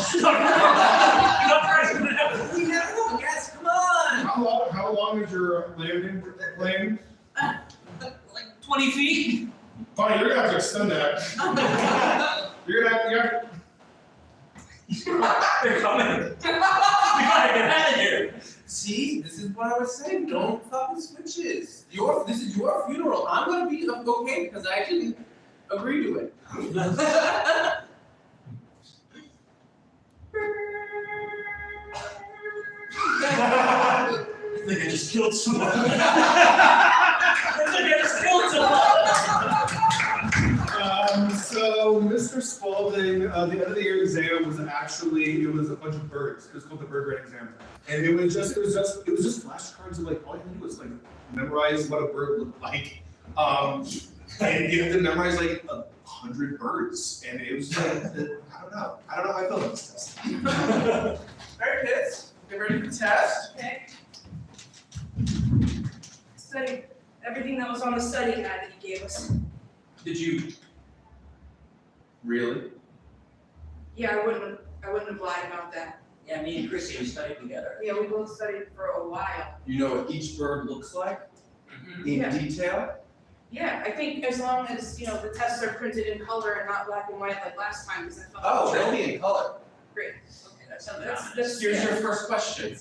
[SPEAKER 7] We never know, yes, come on.
[SPEAKER 5] How long is your landing plane?
[SPEAKER 3] Like 20 feet?
[SPEAKER 5] Buddy, you're gonna have to extend that. You're gonna have
[SPEAKER 3] They're coming. We gotta get out of here.
[SPEAKER 7] See, this is what I was saying, don't fuck with switches. This is your funeral, I'm gonna be okay because I didn't agree to it.
[SPEAKER 3] I think I just killed someone.
[SPEAKER 5] So Mr. Spalding, the end of the year exam was actually, it was a bunch of birds. It was called the bird writing exam. And it was just flashcards of like, all you had to do was like memorize what a bird looked like. And you had to memorize like 100 birds. And it was like, I don't know how I felt about this test.
[SPEAKER 7] Alright kids, get ready for the test.
[SPEAKER 6] Okay. Study everything that was on the study guide that you gave us.
[SPEAKER 7] Did you really?
[SPEAKER 6] Yeah, I wouldn't have lied about that.
[SPEAKER 3] Yeah, me and Chrissy, we studied together.
[SPEAKER 6] Yeah, we both studied for a while.
[SPEAKER 7] You know what each bird looks like in
[SPEAKER 6] Yeah.
[SPEAKER 7] detail?
[SPEAKER 6] Yeah, I think as long as, the tests are printed in color and not black and white like last time, because I felt.
[SPEAKER 7] Oh, they'll be in color.
[SPEAKER 6] Great.
[SPEAKER 3] Okay, that sounds
[SPEAKER 6] That's-
[SPEAKER 3] ominous.
[SPEAKER 6] that's-
[SPEAKER 7] Here's your
[SPEAKER 6] yeah.
[SPEAKER 7] first question.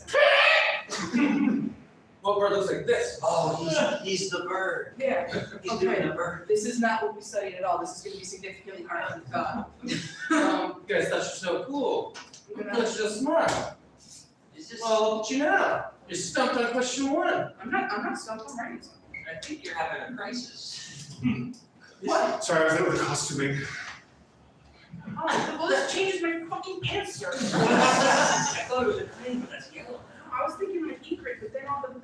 [SPEAKER 7] What bird looks like this?
[SPEAKER 3] Oh, he's the bird.
[SPEAKER 6] Yeah,
[SPEAKER 3] He's
[SPEAKER 6] Okay.
[SPEAKER 3] doing the bird.
[SPEAKER 6] this is not what we studied at all. This is gonna be significantly harder than we thought.
[SPEAKER 7] You guys thought you're so cool.
[SPEAKER 6] We're
[SPEAKER 7] You
[SPEAKER 6] gonna-
[SPEAKER 7] thought you're so smart.
[SPEAKER 3] Is this?
[SPEAKER 7] Well, look at you now. You're stumped on question 1.
[SPEAKER 6] I'm not stumped, I'm writing something.
[SPEAKER 3] I think you're having a crisis.
[SPEAKER 6] What?
[SPEAKER 5] Sorry, I was there with the costuming.
[SPEAKER 6] Oh, well, this changes my fucking answer.
[SPEAKER 3] I thought it was a green, but that's yellow.
[SPEAKER 6] I was thinking my egret, but then all the.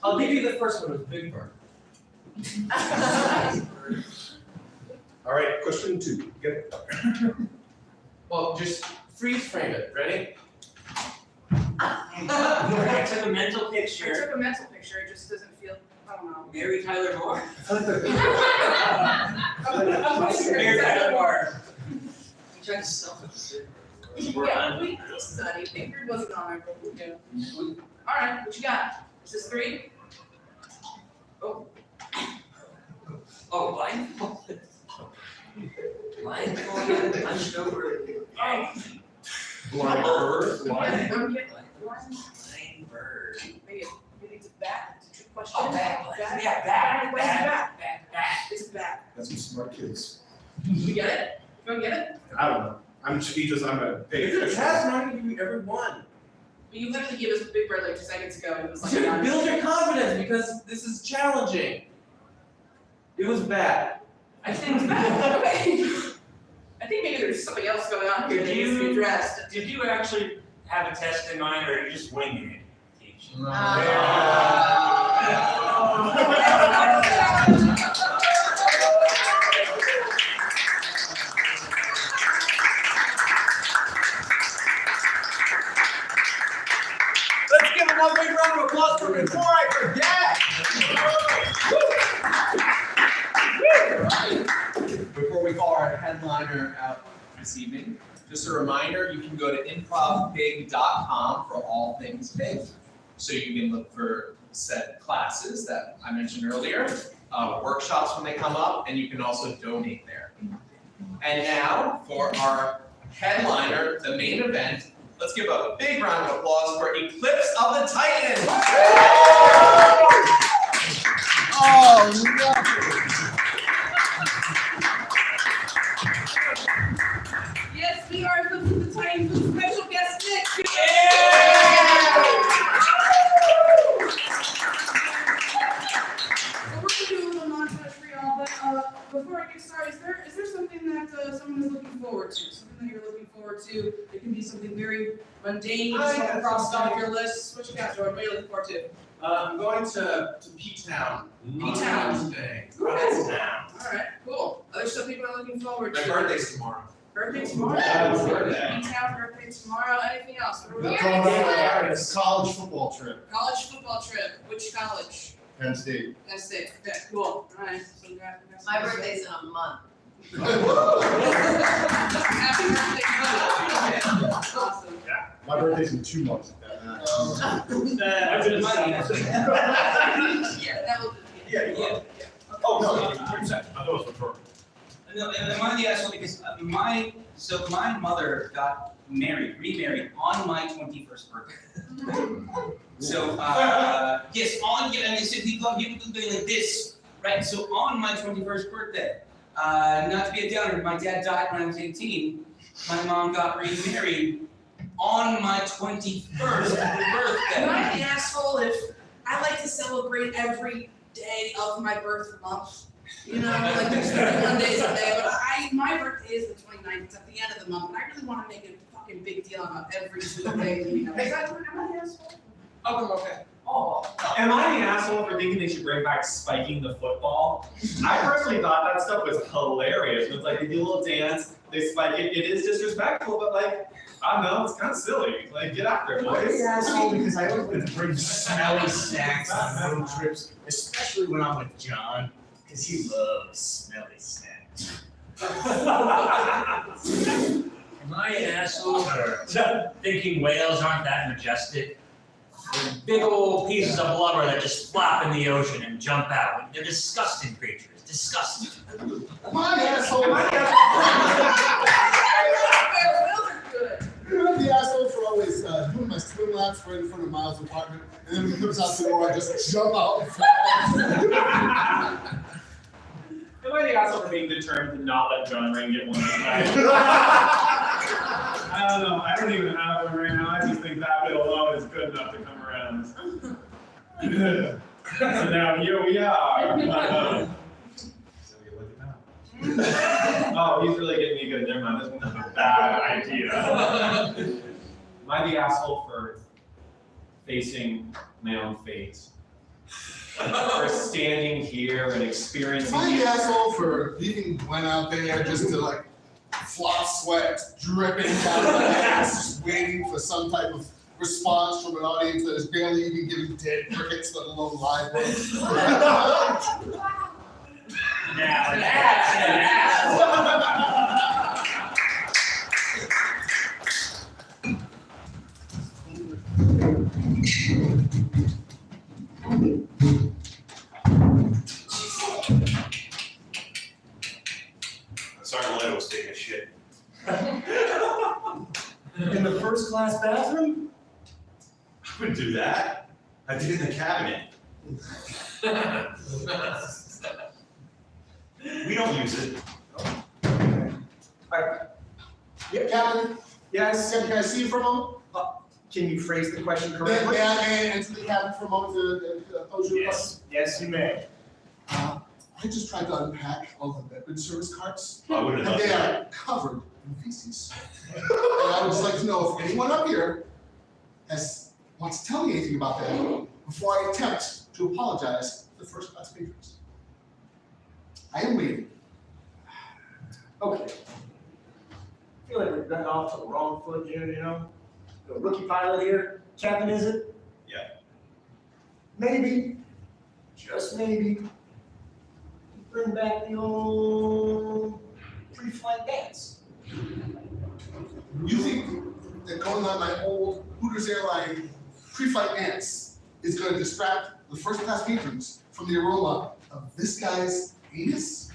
[SPEAKER 4] I'll give you the first one with Big Bird.
[SPEAKER 5] All right, question 2. Get it?
[SPEAKER 7] Well, just freeze frame it. Ready?
[SPEAKER 3] I took a mental
[SPEAKER 6] I
[SPEAKER 3] picture.
[SPEAKER 6] took a mental picture, it just doesn't feel, I don't know.
[SPEAKER 3] Mary Tyler Moore.
[SPEAKER 6] I'm
[SPEAKER 3] Mary Tyler Moore. You tried to sell it.
[SPEAKER 6] Yeah, we studied, Ingrid wasn't on it, but we do. Alright, what you got? Is this 3?
[SPEAKER 3] Oh, blindfolded. Blindfolded, hunched over.
[SPEAKER 6] Oh.
[SPEAKER 7] Blind bird.
[SPEAKER 6] Yeah, I'm getting one.
[SPEAKER 3] Blind bird.
[SPEAKER 6] Maybe it's a bat, it's a trick question.
[SPEAKER 3] Oh, bat. Yeah,
[SPEAKER 6] Bat. Where's the bat?
[SPEAKER 3] Bat.
[SPEAKER 6] It's a bat.
[SPEAKER 5] That's some smart kids.
[SPEAKER 6] You get it? You wanna get it?
[SPEAKER 5] I don't know. I'm a paid
[SPEAKER 7] It's a test, I'm not gonna give you every one.
[SPEAKER 6] But you literally gave us the Big Bird like 2 seconds ago, and it was like.
[SPEAKER 7] Build your confidence because this is challenging. It was bad.
[SPEAKER 6] I think it's bad, okay. I think maybe there's something else going on here that needs to be addressed.
[SPEAKER 2] Did you actually have a test in mind, or are you just winging it? Teach?
[SPEAKER 1] headliner out this evening. Just a reminder, you can go to improvbig.com for all things big. So you can look for set classes that I mentioned earlier, workshops when they come up, and you can also donate there. And now for our headliner, the main event, let's give a big round of applause for Eclipse of the Titans.
[SPEAKER 8] Oh, no.
[SPEAKER 6] Yes, we are the Titans with special guest Nick. So we're gonna do a little montage for y'all, but before I get started, is there something that someone is looking forward to? Something that you're looking forward to? It can be something very mundane, you just come across off your list. What you got, Jordan? What are you looking forward to?
[SPEAKER 7] I'm going to P-Town.
[SPEAKER 6] P-Town.
[SPEAKER 7] Wednesday.
[SPEAKER 6] Alright, cool. Other stuff people are looking forward to?
[SPEAKER 7] My birthday's tomorrow.
[SPEAKER 6] Birthday tomorrow?
[SPEAKER 7] Birthday.
[SPEAKER 6] P-Town, birthday tomorrow. Anything else? What are we
[SPEAKER 8] That's
[SPEAKER 6] looking
[SPEAKER 8] all
[SPEAKER 6] forward to?
[SPEAKER 8] right. It's college football trip,
[SPEAKER 6] College football trip. Which college?
[SPEAKER 8] Penn State.
[SPEAKER 6] That's it. Okay, cool. Alright. So we got
[SPEAKER 9] My birthday's in a month.
[SPEAKER 6] Happy birthday. Awesome.
[SPEAKER 8] My birthday's in 2 months.
[SPEAKER 6] Yeah, that will do.
[SPEAKER 8] Oh, no, 3%. I thought it was rhetorical.
[SPEAKER 10] No, and I wanted to ask because my mother got remarried on my 21st birthday. So yes, and they said people do things like this, right? So on my 21st birthday, not to be a downer, my dad died when I was 18. My mom got remarried on my 21st birthday.
[SPEAKER 6] Am I the asshole if I like to celebrate every day of my birth month? You know, like there's 31 days a day, but my birthday is the 29th. It's at the end of the month, and I really want to make a fucking big deal about every single day. You know, am I the asshole?
[SPEAKER 1] Oh, okay.
[SPEAKER 11] Am I the asshole for thinking they should bring back spiking the football? I personally thought that stuff was hilarious. It's like they do a little dance, they spike it. It is disrespectful, but like, I don't know, it's kind of silly. Like, get after it, boys.
[SPEAKER 12] Asshole, because I always like to bring smelly snacks on road trips, especially when I'm with John, because he loves smelly snacks.
[SPEAKER 3] Am I an asshole for thinking whales aren't that majestic? They're big old pieces of blubber that just flop in the ocean and jump out. They're disgusting creatures. Disgusting.
[SPEAKER 8] Am I the asshole? I'm the asshole for always doing my swim laps right in front of Miles' apartment, and then when he comes out the door, I just jump out and fall.
[SPEAKER 11] Am I the asshole for being determined to not let John Ring get one tonight? I don't know. I don't even have one right now. I just think that bit alone is good enough to come around. So now here we are. So we look at that. Oh, he's really getting me good. Never mind. This one's a bad idea. Am I the asshole for facing my own fate? For standing here and experiencing.
[SPEAKER 8] Am I the asshole for leaving Gwen out there just to like flop sweat dripping down my ass, just waiting for some type of response from an audience that is barely even giving dead crickets, let alone live ones?
[SPEAKER 3] Now that's an asshole.
[SPEAKER 12] Sergeant Leto was taking a shit.
[SPEAKER 11] In the first class bathroom?
[SPEAKER 12] I wouldn't do that. I did it in the cabinet. We don't use it.
[SPEAKER 8] Yeah, Captain,
[SPEAKER 11] Yes.
[SPEAKER 8] can I see you for a moment?
[SPEAKER 11] Can you phrase the question
[SPEAKER 8] May
[SPEAKER 11] correctly?
[SPEAKER 8] I enter the cabin for a moment to pose you a question?
[SPEAKER 11] Yes, you may.
[SPEAKER 8] I just tried to unpack all the veteran service carts,
[SPEAKER 12] I wouldn't have
[SPEAKER 8] and
[SPEAKER 12] done
[SPEAKER 8] they
[SPEAKER 12] that.
[SPEAKER 8] are covered in feces. And I would just like to know if anyone up here wants to tell me anything about that before I attempt to apologize to the first class patrons. I am waiting.
[SPEAKER 12] Okay. I feel like we're getting off to the wrong foot here, you know? The rookie pilot here, Captain, is it? Yeah. Maybe, just maybe, bring back the old pre-flight dance.
[SPEAKER 8] You think that going on my old Hooters airline pre-flight dance is going to distract the first class patrons from the aroma of this guy's anus?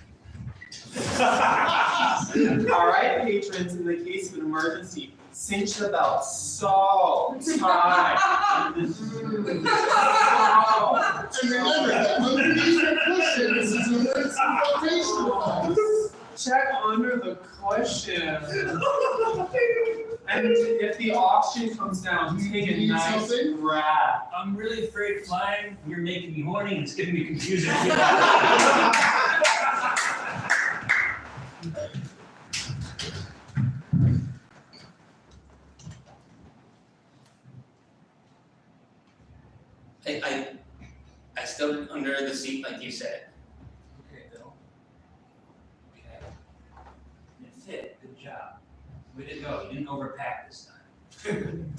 [SPEAKER 11] All right, patrons, in the case of an emergency, cinch the belt so tight.
[SPEAKER 8] And remember that underneath your cushion is an emergency filtration device.
[SPEAKER 11] Check under the cushion. And if the oxygen comes down, take a
[SPEAKER 8] Need
[SPEAKER 11] nice
[SPEAKER 8] something?
[SPEAKER 11] breath.
[SPEAKER 3] I'm really afraid of flying. You're making me horny and it's giving me confusion.
[SPEAKER 10] I still under the seat like you said.
[SPEAKER 3] Okay, Bill. Okay. It fit. Good job. Way to go. You didn't overpack this time.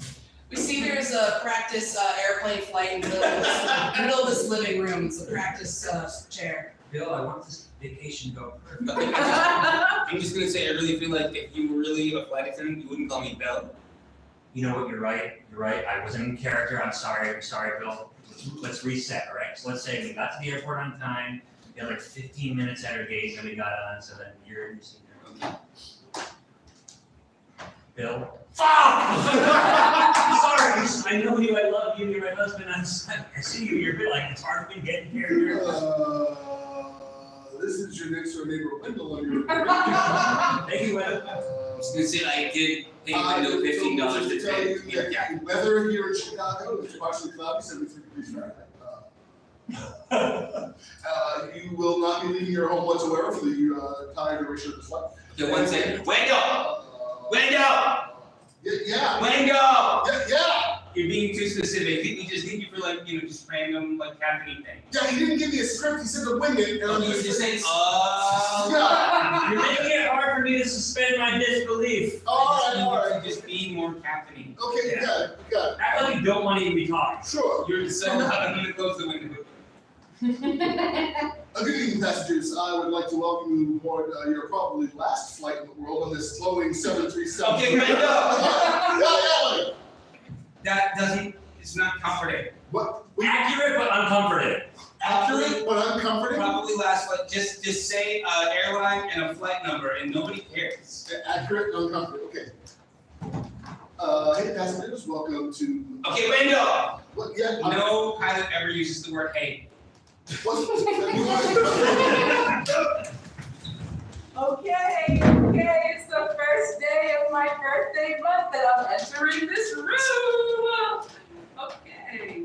[SPEAKER 6] We see there's a practice airplane flight in the middle of this living room. It's a practice chair.
[SPEAKER 3] Bill, I want this vacation to go perfect.
[SPEAKER 10] Okay, I'm just gonna say I really feel like if you were really a flight attendant, you wouldn't call me Bell.
[SPEAKER 3] You know what? You're right. You're right. I wasn't in character. I'm sorry, Bill. Let's reset, all right? So let's say we got to the airport on time. We had like 15 minutes at our gate, and we got on, so then you're in your seat there. Okay. Bill. Fuck! Sorry. I know you. I love you. You're my husband. I see you. You're a bit like it's hard for me to get in character.
[SPEAKER 8] This is your next door neighbor Wendell on your.
[SPEAKER 3] Thank you, Wendell.
[SPEAKER 10] I was gonna say I did pay Wendell $15 to
[SPEAKER 8] tell you
[SPEAKER 10] take.
[SPEAKER 8] that the weather here in Chicago is partially cloudy, 73 degrees Fahrenheit. You will not be leaving your home whatsoever for the entire duration of the flight.
[SPEAKER 10] Okay, one second. Wendell! Wendell!
[SPEAKER 8] Yeah.
[SPEAKER 10] Wendell!
[SPEAKER 8] Yeah.
[SPEAKER 10] You're being too specific. We just need you for like, just random like happening thing.
[SPEAKER 8] Yeah, he didn't give me a script, he said to wing it, and I'm
[SPEAKER 10] You
[SPEAKER 8] just
[SPEAKER 10] just say,
[SPEAKER 8] Yeah.
[SPEAKER 3] You're making it hard for me to suspend my disbelief.
[SPEAKER 8] Alright.
[SPEAKER 10] Just be more captaining.
[SPEAKER 8] Okay, you got it.
[SPEAKER 3] Act like you don't want to even be talking.
[SPEAKER 8] Sure.
[SPEAKER 10] You're so I'm gonna close the window.
[SPEAKER 8] Good evening, passengers. I would like to welcome you aboard your probably last flight in the world on this flowing 737.
[SPEAKER 10] Okay, Wendell!
[SPEAKER 8] Yeah.
[SPEAKER 10] It's not comforting.
[SPEAKER 8] What?
[SPEAKER 3] Accurate but uncomforted.
[SPEAKER 8] Accurate, but uncomfortable?
[SPEAKER 10] Probably last flight. Just say airline and a flight number and nobody cares.
[SPEAKER 8] Accurate, uncomfortable. Okay. Hey, passengers, welcome to.
[SPEAKER 10] Okay, Wendell!
[SPEAKER 8] What? Yeah.
[SPEAKER 10] No pilot ever uses the word hey.
[SPEAKER 9] Okay, it's the first day of my birthday month that I'm entering this room. Okay.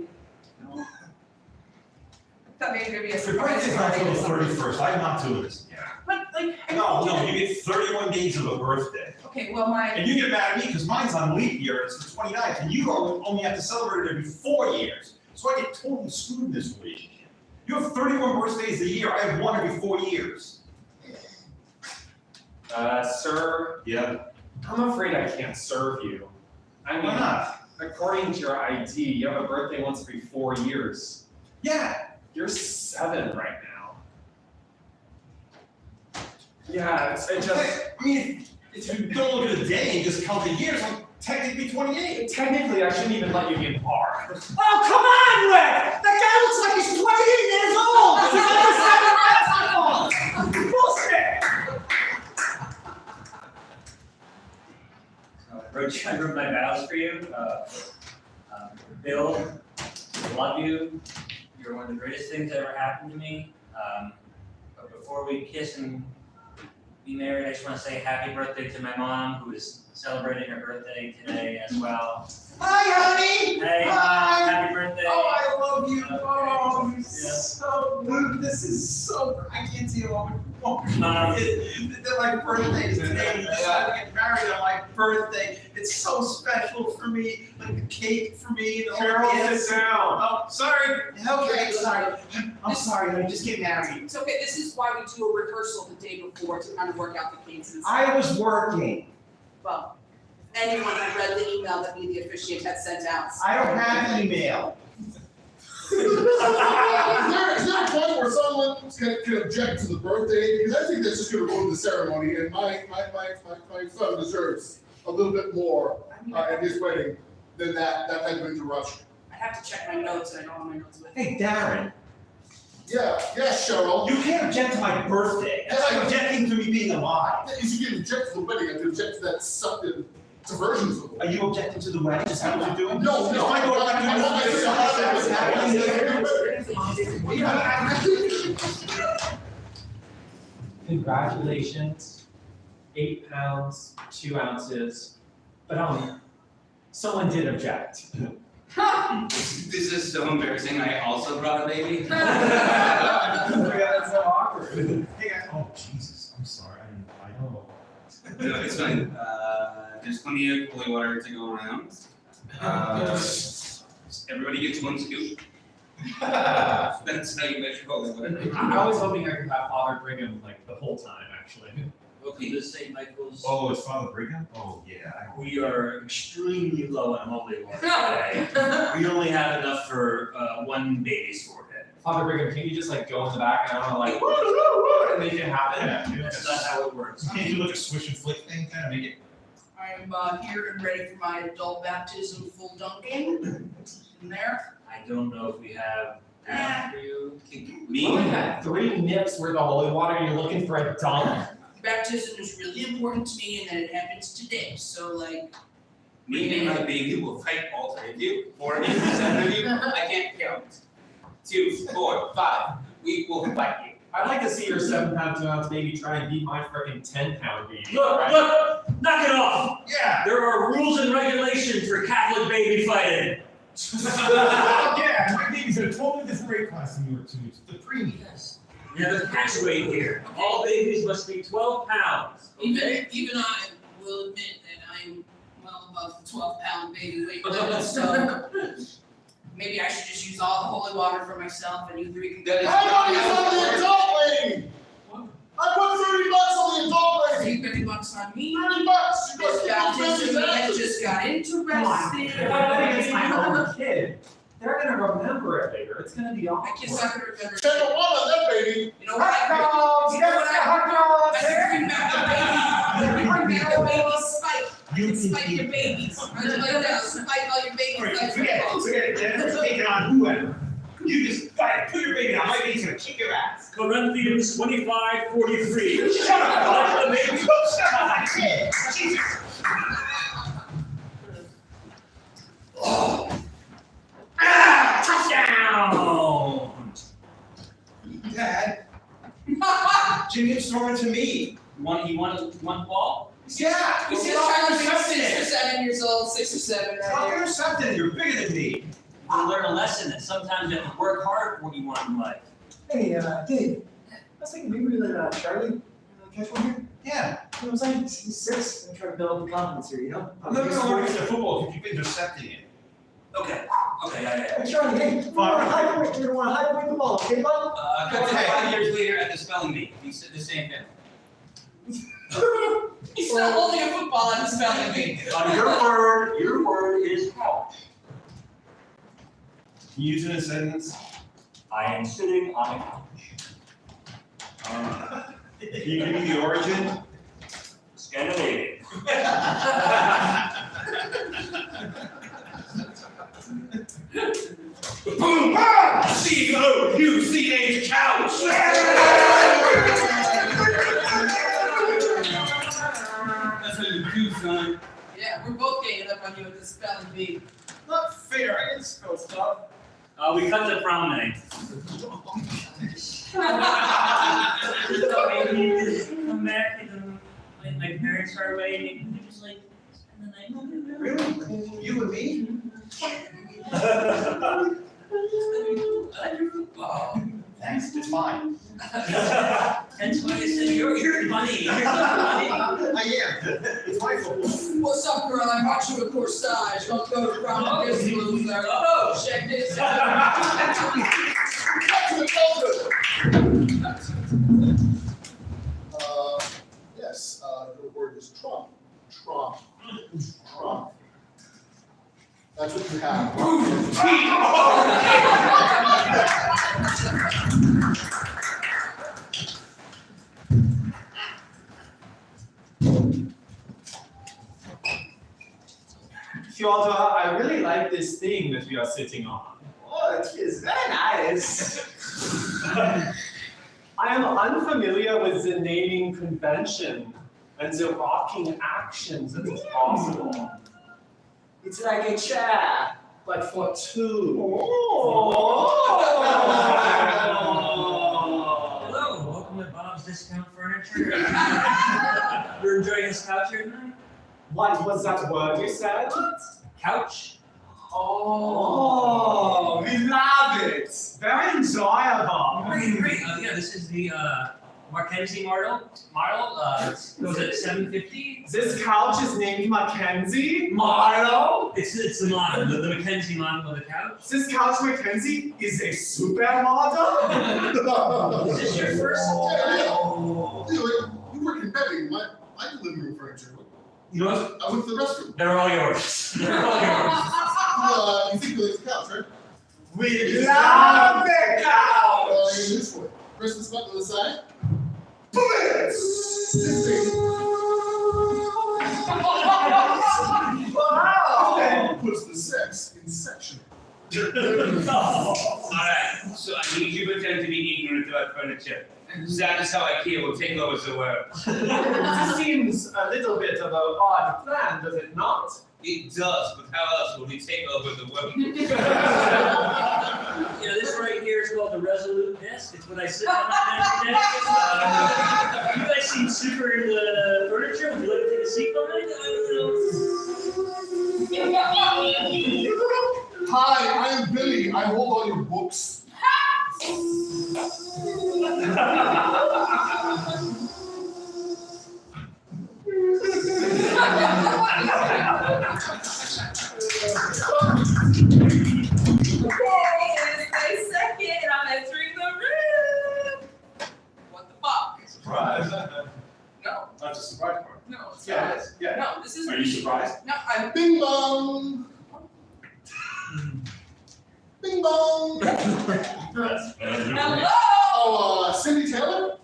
[SPEAKER 9] Thought maybe there'd be a
[SPEAKER 13] Your
[SPEAKER 9] surprise
[SPEAKER 13] birthday's not
[SPEAKER 9] party
[SPEAKER 13] till
[SPEAKER 9] or
[SPEAKER 13] the
[SPEAKER 9] something.
[SPEAKER 13] 31st, I'm not doing this.
[SPEAKER 9] But like,
[SPEAKER 13] No, you get 31 days of a birthday.
[SPEAKER 9] Okay, well my,
[SPEAKER 13] And you get mad at me because mine's on leap year, and it's the 29th, and you only have to celebrate it every 4 years. So I get totally screwed in this relationship. You have 31 birthdays a year, I have one every 4 years.
[SPEAKER 11] Sir,
[SPEAKER 13] Yeah.
[SPEAKER 11] I'm afraid I can't serve you. I
[SPEAKER 13] Why
[SPEAKER 11] mean,
[SPEAKER 13] not?
[SPEAKER 11] according to your ID, you have a birthday once every 4 years.
[SPEAKER 13] Yeah.
[SPEAKER 11] You're 7 right now. Yeah, it just,
[SPEAKER 13] I mean, if you don't look at the day and just count the years, I'm technically 28.
[SPEAKER 11] technically, I shouldn't even let you be in bar.
[SPEAKER 12] Oh, come on, Rick! That guy looks like he's 28 years old! He's only 7 years old! Bullshit!
[SPEAKER 3] I wrote my vows for you. Bill, I love you. You're one of the greatest things that ever happened to me. But before we kiss and be married, I just want to say happy birthday to my mom, who is celebrating her birthday today as well.
[SPEAKER 12] Hi, honey!
[SPEAKER 3] Hey,
[SPEAKER 12] Hi!
[SPEAKER 3] happy birthday.
[SPEAKER 12] Oh, I love you! Oh, you're
[SPEAKER 3] Yeah.
[SPEAKER 12] so good. This is so. I can't see all
[SPEAKER 3] Mom.
[SPEAKER 12] They're like birthdays today. We decided to get married on my birthday. It's so special for me. Like the cake for me. The
[SPEAKER 11] Carol,
[SPEAKER 12] gifts.
[SPEAKER 11] sit down.
[SPEAKER 12] Oh, sorry. Okay, sorry. I'm sorry, honey. Just get married.
[SPEAKER 6] It's okay, this is why we do a rehearsal the day before to kind of work out the kinks and stuff.
[SPEAKER 12] I was working.
[SPEAKER 6] Well, if anyone had read the email that me, the officiant, had sent out.
[SPEAKER 12] I don't have email.
[SPEAKER 8] Is there a point where someone can object to the birthday? Because I think that's just gonna ruin the ceremony, and my son deserves a little bit more at his wedding than that type of interruption.
[SPEAKER 6] I have to check my notes, and I don't have my notes with me.
[SPEAKER 13] Hey, Darren,
[SPEAKER 8] Yeah, Cheryl.
[SPEAKER 13] you can't object to my birthday. That's like objecting to me being alive.
[SPEAKER 8] You should get object to the wedding, and object to that something diversions of the
[SPEAKER 13] Are
[SPEAKER 8] wedding.
[SPEAKER 13] you objecting to the wedding? Is that what you're doing?
[SPEAKER 8] No,
[SPEAKER 13] If my daughter like
[SPEAKER 14] Congratulations, 8 pounds, 2 ounces, but someone did object.
[SPEAKER 10] This is so embarrassing. I also brought a baby.
[SPEAKER 14] Yeah, that's so awkward.
[SPEAKER 13] Hey, oh, Jesus, I'm sorry. I know.
[SPEAKER 10] No, it's fine. There's plenty of holy water to go around. Everybody gets one scoop. That's how you measure holy water.
[SPEAKER 14] I was hoping I could have Father Brigham like the whole time, actually.
[SPEAKER 3] Okay, this St. Michael's.
[SPEAKER 13] Oh, it's Father Brigham? Oh, yeah.
[SPEAKER 12] We are extremely low on holy water today. We only have enough for one baby's forehead.
[SPEAKER 14] Father Brigham, can you just like go in the back and I don't know, like woo, woo, woo, and make it happen?
[SPEAKER 13] Yeah,
[SPEAKER 12] That's not how it works.
[SPEAKER 13] Can't you do like a swish and flick thing, kind of make it?
[SPEAKER 6] I'm here and ready for my adult baptism full dunking. In there.
[SPEAKER 12] I don't know if we have enough for you.
[SPEAKER 14] You
[SPEAKER 10] Me?
[SPEAKER 14] only had 3 nips worth of holy water and you're looking for a dunk?
[SPEAKER 6] Baptism is really important to me, and that it happens today. So, like,
[SPEAKER 10] Me and my baby will fight all 3 of you. 4 of you, 7 of you. I can't count. 2, 4, 5. We will fight you.
[SPEAKER 14] I'd like to see your 7 pound, 2 ounce baby try and beat my freaking 10 pound baby.
[SPEAKER 12] Look,
[SPEAKER 14] right?
[SPEAKER 12] look, knock it off.
[SPEAKER 13] Yeah!
[SPEAKER 12] There are rules and regulations for Catholic baby fighting.
[SPEAKER 13] Yeah, my baby's in a totally different weight class than you were to. It's the preemie.
[SPEAKER 12] We have a catch weight here. All babies must be 12 pounds. Okay?
[SPEAKER 6] even I will admit that I'm well above the 12-pound baby weight limit. So maybe I should just use all the holy water for myself, and you 3 can go.
[SPEAKER 10] That is-
[SPEAKER 8] I don't use on the adult lady! I put $30 on the adult lady!
[SPEAKER 6] $50 on me.
[SPEAKER 8] $30! You
[SPEAKER 6] This
[SPEAKER 8] got
[SPEAKER 6] baptism that just got
[SPEAKER 14] Come on,
[SPEAKER 6] interested.
[SPEAKER 14] if I think it's my own kid, they're gonna remember it later. It's gonna be
[SPEAKER 6] My
[SPEAKER 14] awkward.
[SPEAKER 6] kid's not gonna remember.
[SPEAKER 8] Check the one on that baby!
[SPEAKER 6] You know what? You know what? I bring back the baby. Bring back the baby spike.
[SPEAKER 13] You
[SPEAKER 6] Spike your babies. I just like that. Spike all your babies.
[SPEAKER 13] Alright,
[SPEAKER 6] Like
[SPEAKER 13] forget it, Jennifer's taking on whoever. You just fight, put your baby down, my baby's gonna kick your ass.
[SPEAKER 12] Corinthians 25:43.
[SPEAKER 13] Shut up!
[SPEAKER 12] Let the baby.
[SPEAKER 13] Shut up, I said! Jesus!
[SPEAKER 12] Touchdown!
[SPEAKER 4] Dad, Jim's throwing to me.
[SPEAKER 10] You want one ball?
[SPEAKER 4] Yeah!
[SPEAKER 6] We see
[SPEAKER 4] Stop
[SPEAKER 6] Charlie being 6 or
[SPEAKER 4] intercepting.
[SPEAKER 6] 7 years old, 6 or 7 right
[SPEAKER 13] Stop
[SPEAKER 6] here.
[SPEAKER 13] intercepting, you're bigger than me.
[SPEAKER 12] You learn a lesson that sometimes you have to work hard for what you want in life. Hey, Dave, I was thinking maybe we let Charlie catch one here.
[SPEAKER 13] Yeah.
[SPEAKER 12] You know what I'm saying? He's 6 and try to build confidence here, you know?
[SPEAKER 13] I'm not gonna learn to football if you keep intercepting it.
[SPEAKER 12] Okay, yeah.
[SPEAKER 15] Hey, Charlie, hey, you're gonna wanna high point the ball, okay, bud?
[SPEAKER 10] Cut to 5 years later at the spelling bee. He said the same thing.
[SPEAKER 6] He's still holding a football at the spelling bee.
[SPEAKER 12] Your word is help.
[SPEAKER 13] Use it in a sentence.
[SPEAKER 12] I am sitting on a couch.
[SPEAKER 13] Can you give me the origin?
[SPEAKER 12] Scandinavian.
[SPEAKER 13] Boom! Ah! C-O-U-C-H couch!
[SPEAKER 10] That's what you do, son.
[SPEAKER 6] Yeah, we're both ganging up on you with the spelling bee.
[SPEAKER 5] Not fair, I didn't spell stuff.
[SPEAKER 12] We cut to prom night. Come back and my parents are away and you just like spend the night with them.
[SPEAKER 13] Really? You and me?
[SPEAKER 6] Oh.
[SPEAKER 13] Thanks, it's fine.
[SPEAKER 12] That's why I said you're funny. You're funny.
[SPEAKER 13] I am. It's my fault.
[SPEAKER 6] What's up, girl? I bought you a corsage. Don't go to prom with this loser. Oh, check this out.
[SPEAKER 8] Yes, the word is Trump. Trump. Trump. That's what you have.
[SPEAKER 14] Fyodor, I really like this thing that we are sitting on.
[SPEAKER 12] Oh, it is very nice.
[SPEAKER 14] I am unfamiliar with the naming convention and the rocking actions that is possible.
[SPEAKER 12] It's like a chair, but for two.
[SPEAKER 3] Hello, welcome to Bob's Discount Furniture. You're enjoying this couch here tonight?
[SPEAKER 14] What was that word you said?
[SPEAKER 3] Couch?
[SPEAKER 14] Oh, we love it. Very enjoyable.
[SPEAKER 3] Great. Yeah, this is the Mackenzie model. It goes at $750.
[SPEAKER 14] This couch is named Mackenzie. Model.
[SPEAKER 3] It's the model, the Mackenzie model of the couch.
[SPEAKER 14] This couch Mackenzie is a supermodel.
[SPEAKER 3] Is this your first?
[SPEAKER 8] You work in bedding. I do living room furniture.
[SPEAKER 3] You know what?
[SPEAKER 8] I went to the restroom.
[SPEAKER 3] They're all yours. They're all yours.
[SPEAKER 8] You think you like the couch, right?
[SPEAKER 14] We love the couch.
[SPEAKER 8] This way. Press this button on the side.
[SPEAKER 14] Wow.
[SPEAKER 8] Then puts the sex in section.
[SPEAKER 10] Alright, so I need you to pretend to be ignorant about furniture. That is how IKEA will take over the world.
[SPEAKER 14] This seems a little bit of an odd plan, does it not?
[SPEAKER 10] It does, but how else will we take over the world?
[SPEAKER 3] This right here is called the Resolute desk. It's what I sit on every day. You guys seem super into furniture. Would you like to take a seat behind it?
[SPEAKER 8] Hi, I'm Billy. I hold all your books.
[SPEAKER 9] Okay, it's my second. I'm entering the room.
[SPEAKER 6] What the fuck?
[SPEAKER 11] Surprise.
[SPEAKER 6] No,
[SPEAKER 11] Not just surprise part.
[SPEAKER 6] no, it's
[SPEAKER 11] Yeah,
[SPEAKER 6] not.
[SPEAKER 11] it is. Yeah.
[SPEAKER 6] No, this isn't.
[SPEAKER 11] Are you surprised?
[SPEAKER 6] No, I'm.
[SPEAKER 8] Bing bong. Bing bong.
[SPEAKER 9] Hello.
[SPEAKER 8] Oh, Cindy Taylor?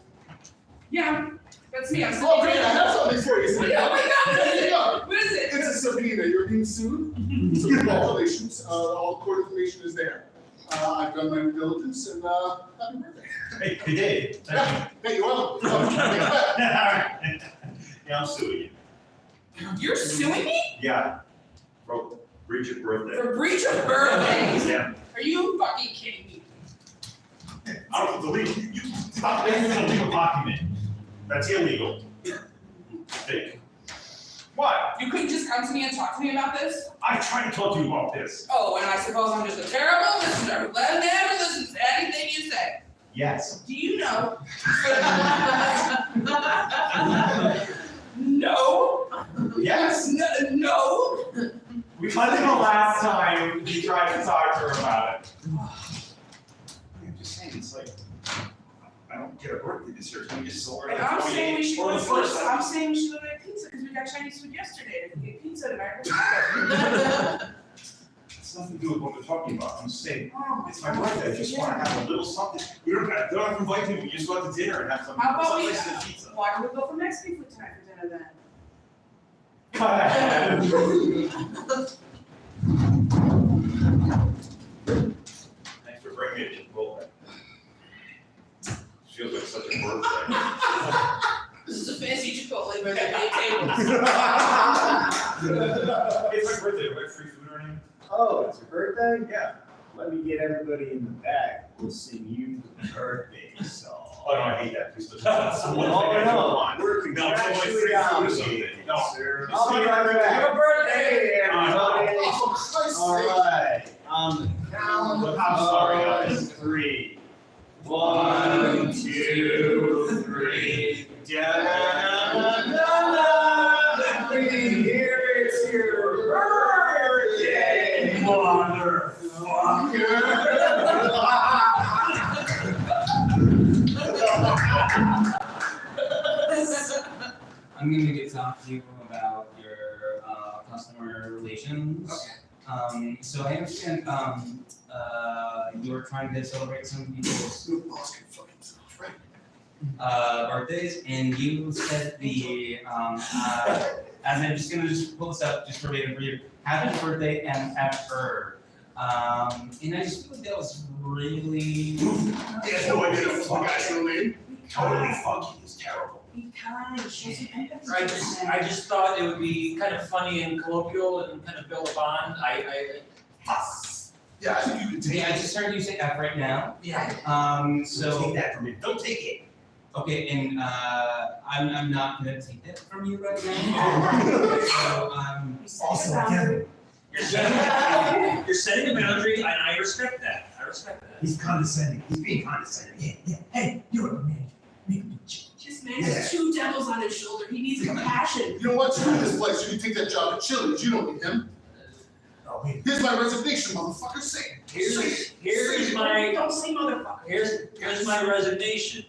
[SPEAKER 6] Yeah, that's me. I'm
[SPEAKER 8] Oh, great. I have something for you, Cindy.
[SPEAKER 6] Oh my God.
[SPEAKER 8] Here you go.
[SPEAKER 6] What is it?
[SPEAKER 8] It's a subpoena. You're being sued. So congratulations. All court information is there. I've done my due diligence and happy birthday.
[SPEAKER 13] Hey, Dave.
[SPEAKER 8] Yeah, hey, you're welcome.
[SPEAKER 13] Yeah, I'm suing you.
[SPEAKER 6] You're suing me
[SPEAKER 13] Yeah. For breach of birthday.
[SPEAKER 6] for breach of birthday?
[SPEAKER 13] Yeah.
[SPEAKER 6] Are you fucking kidding me?
[SPEAKER 13] I don't believe you stop making a legal document. That's illegal. Hey. What?
[SPEAKER 6] You couldn't just come to me and talk to me about this?
[SPEAKER 13] I tried to talk to you about this.
[SPEAKER 6] Oh, and I suppose I'm just a terrible listener who never listens to anything you say.
[SPEAKER 13] Yes.
[SPEAKER 6] Do you know? No.
[SPEAKER 13] Yes.
[SPEAKER 6] No.
[SPEAKER 14] We tried the last time we tried to talk to her about it.
[SPEAKER 13] I'm just saying, it's like, I don't get a birthday this year, can we just celebrate
[SPEAKER 6] And
[SPEAKER 13] the
[SPEAKER 6] I'm saying we
[SPEAKER 13] 28th
[SPEAKER 6] should
[SPEAKER 13] or
[SPEAKER 6] go
[SPEAKER 13] the
[SPEAKER 6] to
[SPEAKER 13] first?
[SPEAKER 6] I'm saying we should go to pizza because we got Chinese food yesterday. If we get pizza tonight, we'll
[SPEAKER 13] It's nothing to do with what we're talking about, I'm just saying,
[SPEAKER 6] Oh,
[SPEAKER 13] it's my birthday, I just wanna have a little something. We don't have to invite people, we just go out to dinner and have some,
[SPEAKER 6] How about we,
[SPEAKER 13] some nice pizza.
[SPEAKER 6] why don't we go for Mexican food tonight for dinner then?
[SPEAKER 14] Go ahead.
[SPEAKER 13] Thanks for bringing me a Chipotle. Feels like such a birthday.
[SPEAKER 6] This is a fancy Chipotle where they make tables.
[SPEAKER 13] It's my birthday, do I have free food or anything?
[SPEAKER 12] Oh, it's your birthday?
[SPEAKER 13] Yeah.
[SPEAKER 12] Let me get everybody in the back. We'll sing you the birthday song.
[SPEAKER 13] Oh, no, I hate that, please.
[SPEAKER 12] Oh, no. We're
[SPEAKER 13] No, it's like free
[SPEAKER 12] contractually
[SPEAKER 13] food or
[SPEAKER 12] obligated,
[SPEAKER 13] something. No.
[SPEAKER 12] sir. I'll be right back.
[SPEAKER 6] Happy birthday,
[SPEAKER 12] everybody.
[SPEAKER 8] Oh, for Christ's
[SPEAKER 12] All
[SPEAKER 8] sake.
[SPEAKER 12] right, on the count
[SPEAKER 13] I'm sorry, guys.
[SPEAKER 12] of 3. 1, 2, 3. Da-da-da-da-da. Here it's your birthday,
[SPEAKER 10] I'm gonna get talk to you about your customer relations. So I understand, you're trying to celebrate some people's birthdays, and you said as I'm just gonna pull this up just verbatim for you, happy birthday MFR. And I just feel like that was really.
[SPEAKER 8] He has no idea the fuck guy's real name.
[SPEAKER 13] Totally fucking is terrible.
[SPEAKER 6] Be kind, show some empathy.
[SPEAKER 3] I just thought it would be kind of funny and colloquial and kind of build a bond.
[SPEAKER 8] Yeah, I think you can take
[SPEAKER 10] Yeah, I just heard you say F right now.
[SPEAKER 3] Yeah.
[SPEAKER 10] So.
[SPEAKER 13] Take that from me. Don't take it.
[SPEAKER 10] Okay, and I'm not gonna take that from you right now. So
[SPEAKER 13] Also, again,
[SPEAKER 2] You're setting a boundary, and I respect that. I respect that.
[SPEAKER 13] he's condescending. He's being condescending. Yeah. Hey, you're a man. Make me chill.
[SPEAKER 6] This man has 2 devils on his shoulder. He needs compassion.
[SPEAKER 8] You know what? You're in this place. You can take that job at Chili's. You don't need him.
[SPEAKER 13] Oh, wait.
[SPEAKER 8] Here's my resignation, motherfucker. Say it.
[SPEAKER 3] Here's my
[SPEAKER 6] Don't say motherfucker.
[SPEAKER 3] here's my resignation.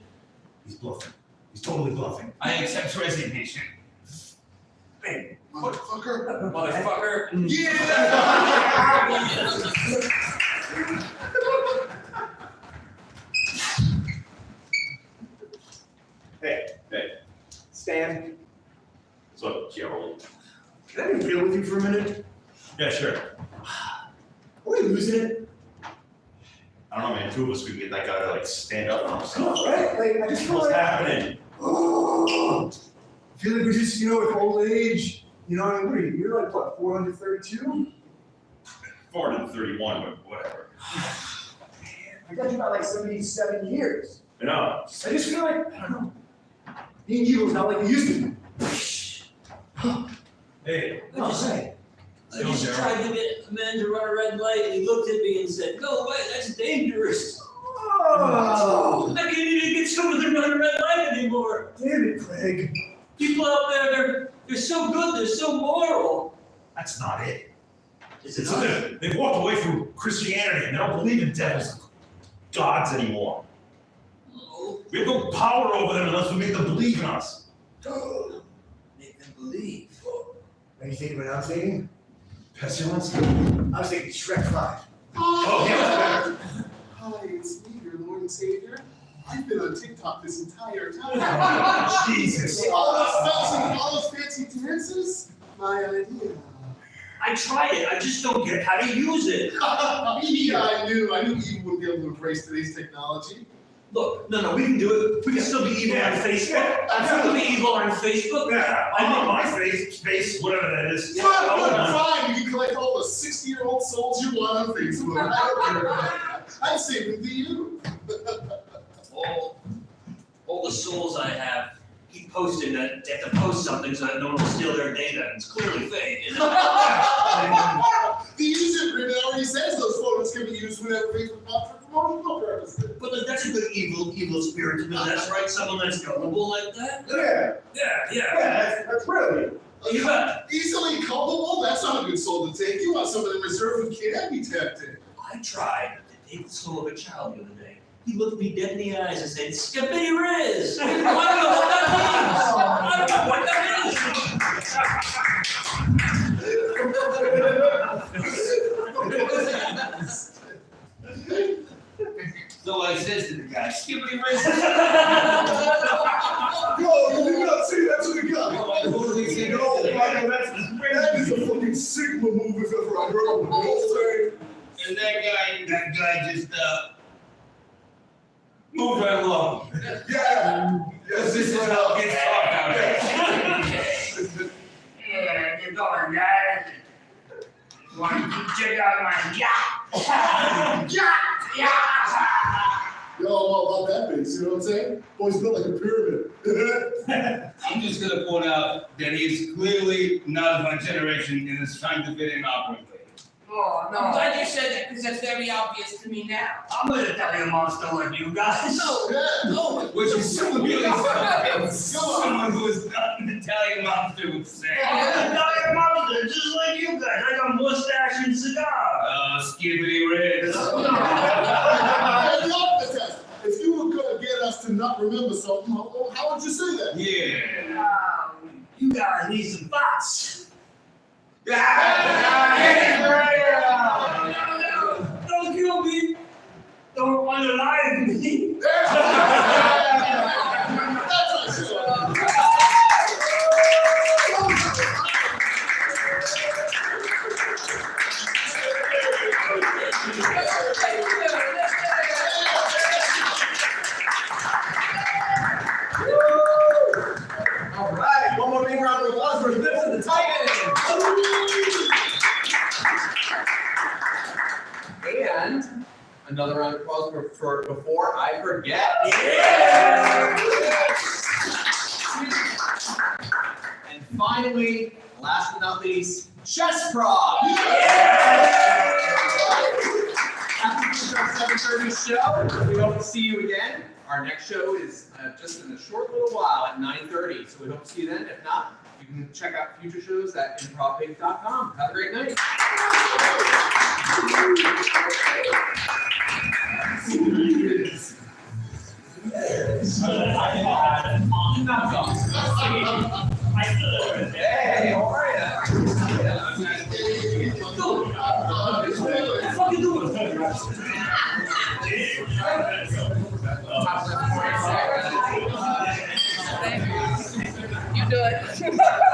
[SPEAKER 13] He's bluffing. He's totally bluffing.
[SPEAKER 10] I accept resignation.
[SPEAKER 13] Hey,
[SPEAKER 8] Motherfucker.
[SPEAKER 3] Motherfucker.
[SPEAKER 13] hey. Stan. What's up, Gerald? Can I be real with you for a minute? Yeah, sure. Are we losing it? I don't know, man. 2 of us, we can get that guy to like stand up for himself.
[SPEAKER 15] Right? Like, I just feel
[SPEAKER 13] What's
[SPEAKER 15] like,
[SPEAKER 13] happening?
[SPEAKER 15] oh, I feel like we're just, with old age, what are you? You're like, what, 432?
[SPEAKER 13] 431, but whatever.
[SPEAKER 15] I got you about like 77 years.
[SPEAKER 13] You know,
[SPEAKER 15] I just feel like, I don't know, being evil is not like it used to be.
[SPEAKER 13] hey,
[SPEAKER 15] No, say.
[SPEAKER 3] I just tried to get a man to run a red light, and he looked at me and said, "No way, that's dangerous."
[SPEAKER 15] Oh,
[SPEAKER 3] I can't even get someone to run a red light anymore.
[SPEAKER 15] damn it, Craig.
[SPEAKER 3] People out there, they're so good, they're so moral.
[SPEAKER 13] that's not it.
[SPEAKER 3] Is it
[SPEAKER 13] It's
[SPEAKER 3] not?
[SPEAKER 13] that they've walked away from Christianity and they don't believe in devils and gods anymore.
[SPEAKER 3] Oh,
[SPEAKER 13] We have no power over them unless we make them believe in us.
[SPEAKER 3] make them believe.
[SPEAKER 15] Are you thinking what I'm thinking?
[SPEAKER 13] Pestilence?
[SPEAKER 15] I was thinking Shrek 5.
[SPEAKER 13] Oh, yeah.
[SPEAKER 8] Hi, it's me, your Lord and Savior. I've been on TikTok this entire time.
[SPEAKER 13] Jesus.
[SPEAKER 8] All those fancy dances? My idea.
[SPEAKER 3] I tried it, I just don't get how to use it.
[SPEAKER 8] Yeah, I knew evil would be able to embrace today's technology.
[SPEAKER 3] Look, no, we can do it. We can still be evil on Facebook. I'm still be evil on Facebook.
[SPEAKER 13] Yeah, I know my face, whatever that is.
[SPEAKER 8] Fine, you can collect all the 60-year-old souls you want on Facebook. I don't care about that. I'm saving to you.
[SPEAKER 3] All the souls I have keep posting that they have to post something so that no one will steal their data. It's clearly fake, isn't it?
[SPEAKER 8] The user agreement already says those photos can be used whenever Facebook wants for promotional purposes.
[SPEAKER 3] But like, that's a good evil spirit to possess, right? Someone that's gullible like that?
[SPEAKER 15] Yeah,
[SPEAKER 3] Yeah.
[SPEAKER 15] that's really.
[SPEAKER 3] You bet.
[SPEAKER 8] Easily culpable? That's not a good soul to take. You want someone in reserve who can't be tempted.
[SPEAKER 3] I tried to take the soul of a child the other day. He looked me dead in the eyes and said, "Skippity Riz." I don't know what that means. I don't know what that
[SPEAKER 10] So I says to the guy, skippity Riz.
[SPEAKER 8] Yo, you did not say that to the guy.
[SPEAKER 10] I totally said
[SPEAKER 8] No,
[SPEAKER 10] it.
[SPEAKER 8] that is a fucking Sigma move if ever I heard one.
[SPEAKER 10] And that guy just moved right along.
[SPEAKER 8] Yeah.
[SPEAKER 10] This is how it gets talked out. Yeah, you're going, guys. Want to check out my yacht? Yacht!
[SPEAKER 8] Y'all know about that base, you know what I'm saying? Boys built like a pyramid.
[SPEAKER 10] I'm just gonna point out that he's clearly not of my generation and is trying to fit in awkwardly.
[SPEAKER 6] Oh, no. I'm glad you said that because that's very obvious to me now.
[SPEAKER 3] I'm an Italian monster like you guys.
[SPEAKER 6] No.
[SPEAKER 10] Which is really someone who is not an Italian monster would say.
[SPEAKER 3] I'm an Italian monster, just like you guys. I got mustache and cigar.
[SPEAKER 10] Skibbity Riz.
[SPEAKER 8] If you were gonna get us to not remember something, how would you say that?
[SPEAKER 10] Yeah.
[SPEAKER 3] You guys need some thoughts.
[SPEAKER 12] Don't kill me. Don't unalive me.
[SPEAKER 7] All right, one more big round of applause for Eclipse and the Titans. And another round of applause for before I forget. And finally, last but not least, Chessprov. After our 7:30 show, we hope to see you again. Our next show is just in a short little while at 9:30, so we hope to see you then. If not, you can check out future shows at improvpage.com. Have a great night. Hey, how are you?
[SPEAKER 6] You do it.